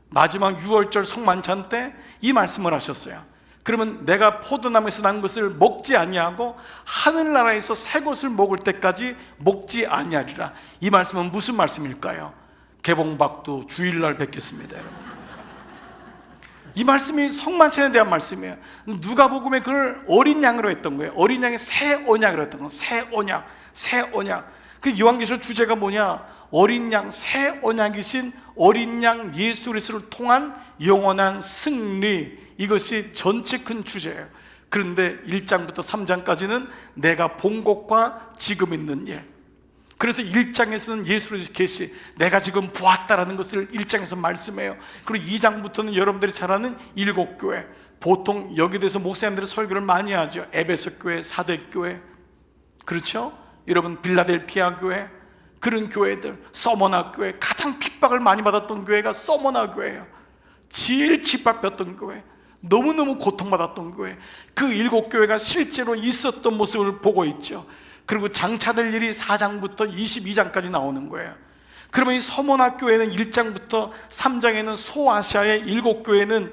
마지막 6월절 성만찬 때 이 말씀을 하셨어요. 그러면 내가 포도나무에서 난 것을 먹지 아니하고 하늘나라에서 새 것을 먹을 때까지 먹지 아니하리라, 이 말씀은 무슨 말씀일까요? 개봉박두 주일날 뵙겠습니다, 여러분. 이 말씀이 성만찬에 대한 말씀이에요. 누가복음에 그걸 어린 양으로 했던 거예요. 어린 양의 새 언약으로 했던 거예요. 새 언약, 새 언약. 그 요한계시록 주제가 뭐냐? 어린 양, 새 언약이신 어린 양 예수 그리스도를 통한 영원한 승리, 이것이 전체 큰 주제예요. 그런데 1장부터 3장까지는 내가 본 것과 지금 있는 일. 그래서 1장에서는 예수 그리스도 계시, 내가 지금 보았다라는 것을 1장에서 말씀해요. 그리고 2장부터는 여러분들이 잘 아는 7교회, 보통 여기에 대해서 목사님들이 설교를 많이 하죠. 에베소 교회, 사대 교회, 그렇죠? 여러분 빌라델피아 교회, 그런 교회들, 서머나 교회, 가장 핍박을 많이 받았던 교회가 서머나 교회예요. 제일 짓밟혔던 교회. 너무너무 고통받았던 교회, 그 7교회가 실제로 있었던 모습을 보고 있죠. 그리고 장차될 일이 4장부터 22장까지 나오는 거예요. 그러면 이 서머나 교회는 1장부터 3장에는 소아시아의 7교회는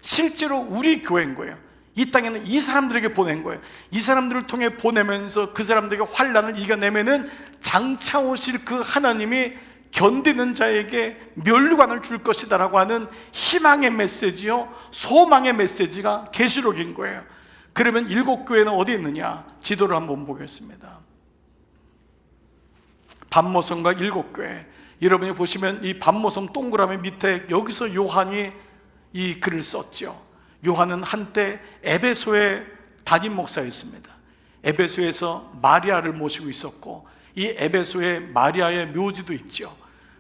실제로 우리 교회인 거예요. 이 땅에는 이 사람들에게 보낸 거예요. 이 사람들을 통해 보내면서 그 사람들에게 환난을 이겨내면은 장차 오실 그 하나님이 견디는 자에게 면류관을 줄 것이다라고 하는 희망의 메시지요, 소망의 메시지가 계시록인 거예요. 그러면 7교회는 어디 있느냐? 지도를 한번 보겠습니다. 반모섬과 7교회, 여러분이 보시면 이 반모섬 동그라미 밑에 여기서 요한이 이 글을 썼죠. 요한은 한때 에베소의 담임 목사였습니다. 에베소에서 마리아를 모시고 있었고, 이 에베소에 마리아의 묘지도 있죠.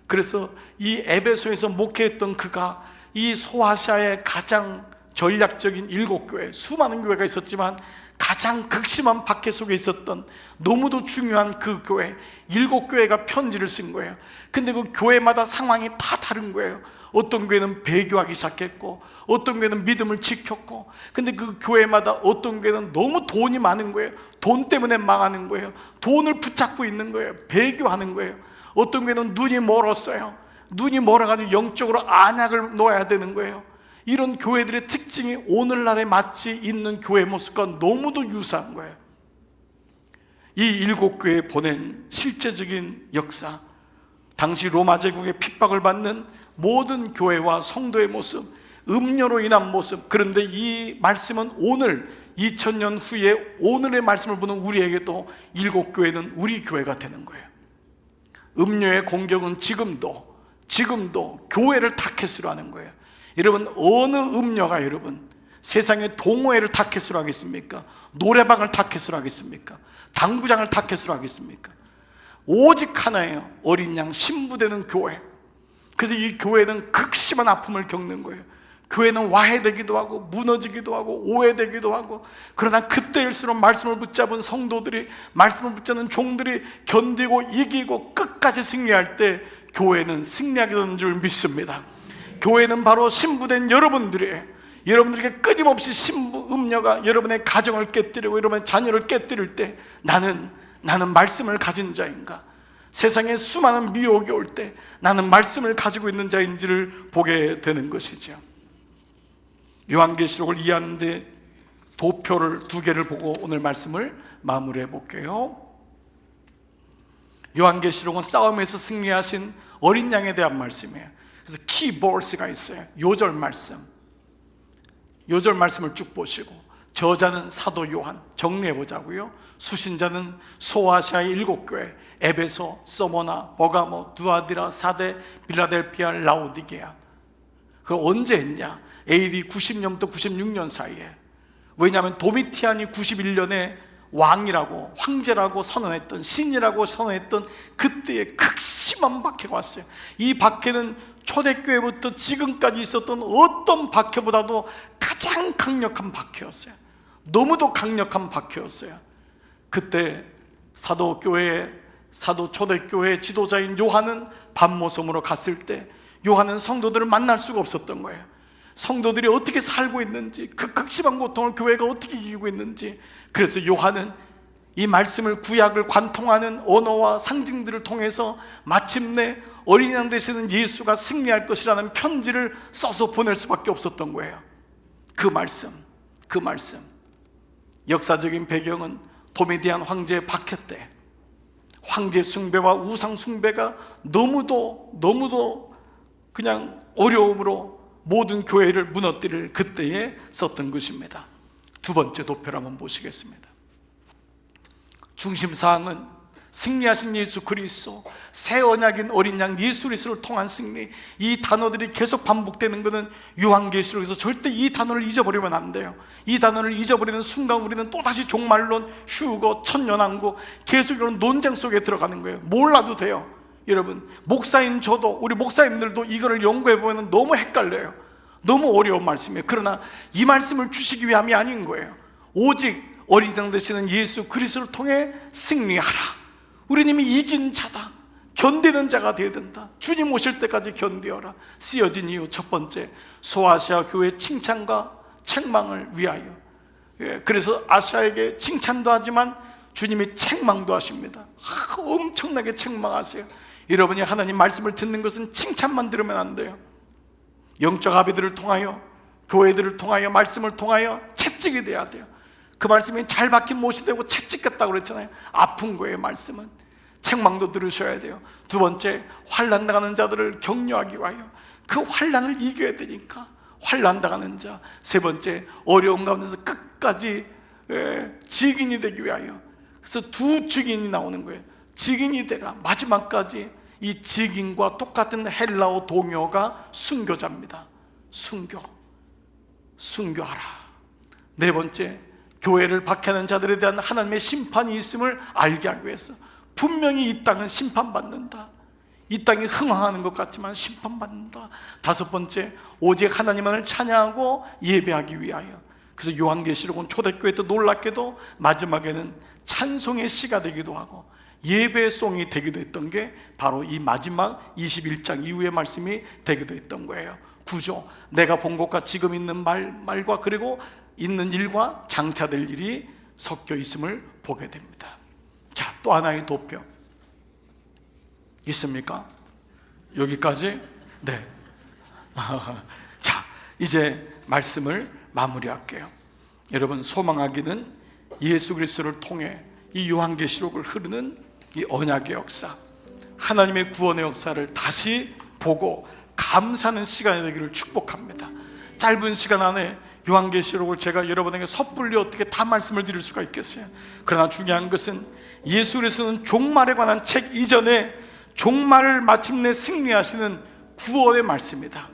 그래서 이 에베소에서 목회했던 그가 이 소아시아의 가장 전략적인 7교회, 수많은 교회가 있었지만 가장 극심한 박해 속에 있었던 너무도 중요한 그 교회 7교회가 편지를 쓴 거예요. 근데 그 교회마다 상황이 다 다른 거예요. 어떤 교회는 배교하기 시작했고, 어떤 교회는 믿음을 지켰고, 근데 그 교회마다 어떤 교회는 너무 돈이 많은 거예요. 돈 때문에 망하는 거예요. 돈을 붙잡고 있는 거예요. 배교하는 거예요. 어떤 교회는 눈이 멀었어요. 눈이 멀어가지고 영적으로 안약을 놓아야 되는 거예요. 이런 교회들의 특징이 오늘날에 맞지 있는 교회 모습과 너무도 유사한 거예요. 이 7교회에 보낸 실제적인 역사, 당시 로마 제국의 핍박을 받는 모든 교회와 성도의 모습, 음료로 인한 모습. 그런데 이 말씀은 오늘 2000년 후에 오늘의 말씀을 보는 우리에게도 7교회는 우리 교회가 되는 거예요. 음료의 공격은 지금도 교회를 타겟으로 하는 거예요. 여러분, 어느 음료가 여러분 세상의 동호회를 타겟으로 하겠습니까? 노래방을 타겟으로 하겠습니까? 당구장을 타겟으로 하겠습니까? 오직 하나예요. 어린 양 신부되는 교회. 그래서 이 교회는 극심한 아픔을 겪는 거예요. 교회는 와해되기도 하고 무너지기도 하고 오해되기도 하고, 그러나 그때일수록 말씀을 붙잡은 성도들이, 말씀을 붙잡는 종들이 견디고 이기고 끝까지 승리할 때 교회는 승리하게 되는 줄 믿습니다. 교회는 바로 신부된 여러분들이에요. 여러분들에게 끊임없이 신부 음녀가 여러분의 가정을 깨뜨리고 여러분의 자녀를 깨뜨릴 때 나는 말씀을 가진 자인가? 세상에 수많은 미혹이 올 때 나는 말씀을 가지고 있는 자인지를 보게 되는 것이죠. 요한계시록을 이해하는데 도표를 2개를 보고 오늘 말씀을 마무리해 볼게요. 요한계시록은 싸움에서 승리하신 어린 양에 대한 말씀이에요. 그래서 키버스가 있어요. 요절 말씀을 쭉 보시고, 저자는 사도 요한, 정리해 보자고요. 수신자는 소아시아의 7교회, 에베소, 서머나, 버가모, 두아디라, 사데, 빌라델피아, 라오디게아. 그걸 언제 했냐? AD 90년부터 96년 사이에. 왜냐하면 도미티안이 91년에 왕이라고, 황제라고 선언했던, 신이라고 선언했던 그때의 극심한 박해가 왔어요. 이 박해는 초대교회부터 지금까지 있었던 어떤 박해보다도 가장 강력한 박해였어요. 너무도 강력한 박해였어요. 그때 사도 초대교회의 지도자인 요한은 반모섬으로 갔을 때 요한은 성도들을 만날 수가 없었던 거예요. 성도들이 어떻게 살고 있는지, 그 극심한 고통을 교회가 어떻게 이기고 있는지. 그래서 요한은 이 말씀을, 구약을 관통하는 언어와 상징들을 통해서 마침내 어린 양 되시는 예수가 승리할 것이라는 편지를 써서 보낼 수밖에 없었던 거예요. 그 말씀. 역사적인 배경은 도미디안 황제의 박해 때 황제 숭배와 우상 숭배가 너무도 그냥 어려움으로 모든 교회를 무너뜨릴 그때에 썼던 것입니다. 2번째 도표를 한번 보시겠습니다. 중심사항은 승리하신 예수 그리스도, 새 언약인 어린 양 예수 그리스도를 통한 승리. 이 단어들이 계속 반복되는 것은 요한계시록에서 절대 이 단어를 잊어버리면 안 돼요. 이 단어를 잊어버리는 순간 우리는 또다시 종말론, 휴거, 천년왕국, 계속 이런 논쟁 속에 들어가는 거예요. 몰라도 돼요. 여러분, 목사인 저도, 우리 목사님들도 이거를 연구해보면 너무 헷갈려요. 너무 어려운 말씀이에요. 그러나 이 말씀을 주시기 위함이 아닌 거예요. 오직 어린 양 되시는 예수 그리스도를 통해 승리하라. 우리는 이미 이긴 자다. 견디는 자가 되어야 된다. 주님 오실 때까지 견디어라. 쓰여진 이유 첫 번째, 소아시아 교회의 칭찬과 책망을 위하여. 그래서 아사에게 칭찬도 하지만 주님이 책망도 하십니다. 엄청나게 책망하세요. 여러분이 하나님 말씀을 듣는 것은 칭찬만 들으면 안 돼요. 영적 아비들을 통하여, 교회들을 통하여, 말씀을 통하여 채찍이 돼야 돼요. 그 말씀이 잘 박힌 못이 되고 채찍같다고 그랬잖아요. 아픈 거예요. 말씀은 책망도 들으셔야 돼요. 두 번째, 환난 당하는 자들을 격려하기 위하여, 그 환난을 이겨야 되니까 환난 당하는 자. 세 번째, 어려움 가운데서 끝까지 증인이 되기 위하여. 그래서 두 증인이 나오는 거예요. 증인이 되라. 마지막까지. 이 증인과 똑같은 헬라어 동요가 순교자입니다. 순교하라. 네 번째, 교회를 박해하는 자들에 대한 하나님의 심판이 있음을 알게 하기 위해서, 분명히 이 땅은 심판받는다. 이 땅이 흥황하는 것 같지만 심판받는다. 다섯 번째, 오직 하나님만을 찬양하고 예배하기 위하여. 그래서 요한계시록은 초대교회 때 놀랍게도 마지막에는 찬송의 시가 되기도 하고 예배송이 되기도 했던 게 바로 이 마지막 21장 이후의 말씀이 되기도 했던 거예요. 구조, 내가 본 것과 지금 있는 말과 그리고 있는 일과 장차될 일이 섞여 있음을 보게 됩니다. 자, 또 하나의 도표 있습니까? 여기까지? 네. 자, 이제 말씀을 마무리할게요. 여러분, 소망하기는 예수 그리스도를 통해 이 요한계시록을 흐르는 이 언약의 역사, 하나님의 구원의 역사를 다시 보고 감사하는 시간이 되기를 축복합니다. 짧은 시간 안에 요한계시록을 제가 여러분에게 섣불리 어떻게 다 말씀을 드릴 수가 있겠어요? 그러나 중요한 것은 예수 그리스도는 종말에 관한 책 이전에 종말을 마침내 승리하시는 구원의 말씀이다.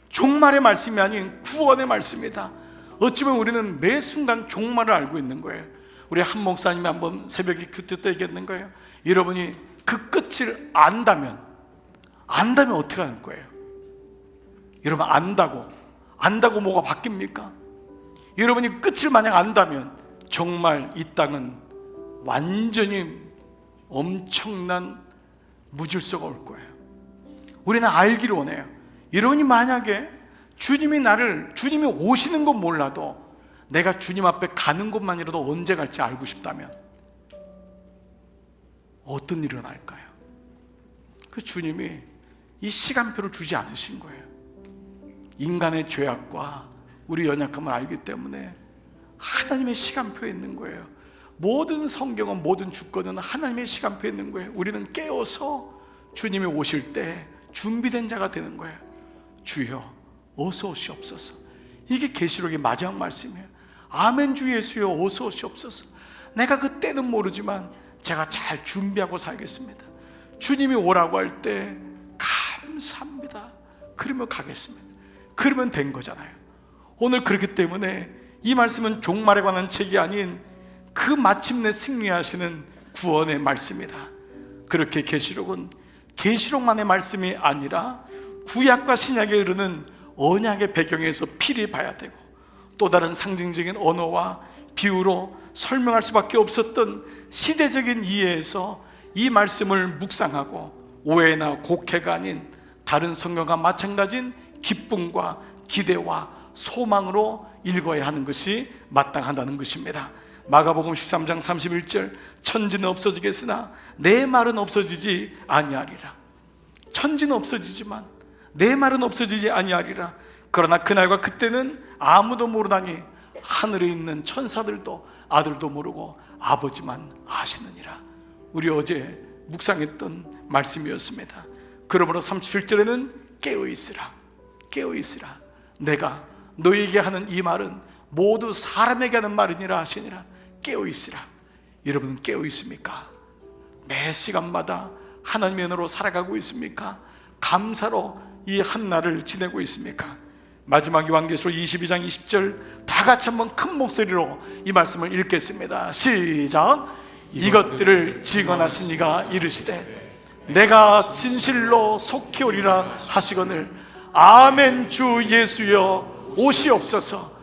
종말의 말씀이 아닌 구원의 말씀이다. 어찌보면 우리는 매 순간 종말을 알고 있는 거예요. 우리 한 목사님이 한번 새벽에 큐티 때 얘기했는 거예요. 여러분이 그 끝을 안다면 어떻게 하는 거예요? 여러분, 안다고 뭐가 바뀝니까? 여러분이 끝을 만약 안다면 정말 이 땅은 완전히 엄청난 무질서가 올 거예요. 우리는 알기를 원해요. 여러분이 만약에 주님이 오시는 건 몰라도 내가 주님 앞에 가는 곳만이라도 언제 갈지 알고 싶다면 어떤 일이 일어날까요? 그 주님이 이 시간표를 주지 않으신 거예요. 인간의 죄악과 우리 연약함을 알기 때문에 하나님의 시간표에 있는 거예요. 모든 성경은, 모든 주권은 하나님의 시간표에 있는 거예요. 우리는 깨어서 주님이 오실 때 준비된 자가 되는 거예요. 주여 어서 오시옵소서. 이게 계시록의 마지막 말씀이에요. 아멘 주 예수여 어서 오시옵소서. 내가 그때는 모르지만 제가 잘 준비하고 살겠습니다. 주님이 오라고 할 때 감사합니다. 그러면 가겠습니다. 그러면 된 거잖아요. 오늘 그렇기 때문에 이 말씀은 종말에 관한 책이 아닌 그 마침내 승리하시는 구원의 말씀이다. 그렇게 계시록은 계시록만의 말씀이 아니라 구약과 신약에 이르는 언약의 배경에서 필히 봐야 되고, 또 다른 상징적인 언어와 비유로 설명할 수밖에 없었던 시대적인 이해에서 이 말씀을 묵상하고 오해나 곡해가 아닌 다른 성경과 마찬가지인 기쁨과 기대와 소망으로 읽어야 하는 것이 마땅하다는 것입니다. 마가복음 13장 31절, 천지는 없어지겠으나 내 말은 없어지지 아니하리라. 천지는 없어지지만 내 말은 없어지지 아니하리라. 그러나 그날과 그때는 아무도 모르다니 하늘에 있는 천사들도 아들도 모르고 아버지만 아시느니라. 우리 어제 묵상했던 말씀이었습니다. 그러므로 37절에는 깨어있으라. 내가 너희에게 하는 이 말은 모두 사람에게 하는 말이니라 하시니라. 깨어있으라. 여러분은 깨어있습니까? 매 시간마다 하나님의 은혜로 살아가고 있습니까? 감사로 이 한날을 지내고 있습니까? 마지막 요한계시록 22장 20절 다 같이 한번 큰 목소리로 이 말씀을 읽겠습니다. 시작. 이것들을 증언하신 이가 이르시되 내가 진실로 속히 오리라 하시거늘 아멘. 주 예수여 오시옵소서.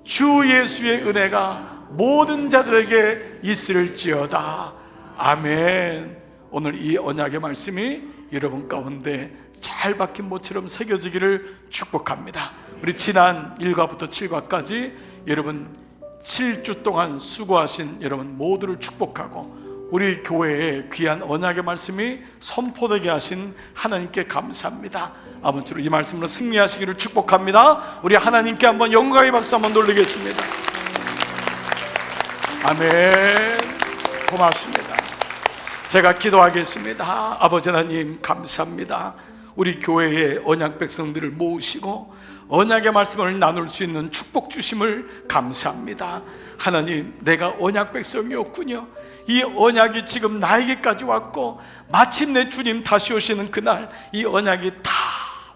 주 예수의 은혜가 모든 자들에게 있을지어다. 아멘. 오늘 이 언약의 말씀이 여러분 가운데 잘 박힌 모처럼 새겨지기를 축복합니다. 우리 지난 1과부터 7과까지 여러분 7주 동안 수고하신 여러분 모두를 축복하고 우리 교회에 귀한 언약의 말씀이 선포되게 하신 하나님께 감사합니다. 아무쪼록 이 말씀으로 승리하시기를 축복합니다. 우리 하나님께 한번 영광의 박수 한번 돌리겠습니다. 아멘. 고맙습니다. 제가 기도하겠습니다. 아버지 하나님 감사합니다. 우리 교회의 언약 백성들을 모으시고 언약의 말씀을 나눌 수 있는 축복 주심을 감사합니다. 하나님, 내가 언약 백성이었군요. 이 언약이 지금 나에게까지 왔고 마침내 주님 다시 오시는 그날 이 언약이 다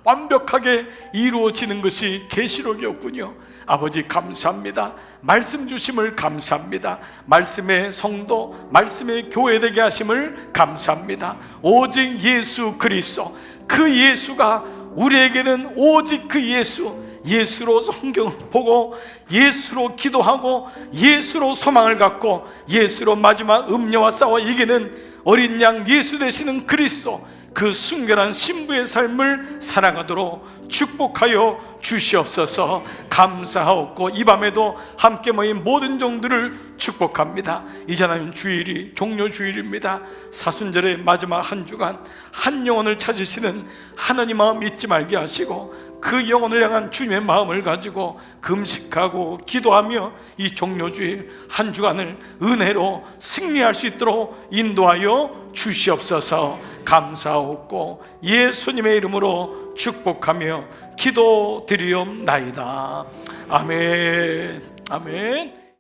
완벽하게 이루어지는 것이 계시록이었군요. 아버지 감사합니다. 말씀 주심을 감사합니다. 말씀의 성도, 말씀의 교회 되게 하심을 감사합니다. 오직 예수 그리스도, 그 예수가 우리에게는 오직 그 예수로 성경을 보고 예수로 기도하고 예수로 소망을 갖고 예수로 마지막 음녀와 싸워 이기는 어린 양 예수 되시는 그리스도, 그 순결한 신부의 삶을 살아가도록 축복하여 주시옵소서. 감사하옵고 이 밤에도 함께 모인 모든 종들을 축복합니다. 이제 하나님 주일이 종료 주일입니다. 사순절의 마지막 한 주간 한 영혼을 찾으시는 하나님 마음 잊지 말게 하시고 그 영혼을 향한 주님의 마음을 가지고 금식하고 기도하며 이 종료주일 한 주간을 은혜로 승리할 수 있도록 인도하여 주시옵소서. 감사하옵고 예수님의 이름으로 축복하며 기도드리옵나이다. 아멘. 아멘.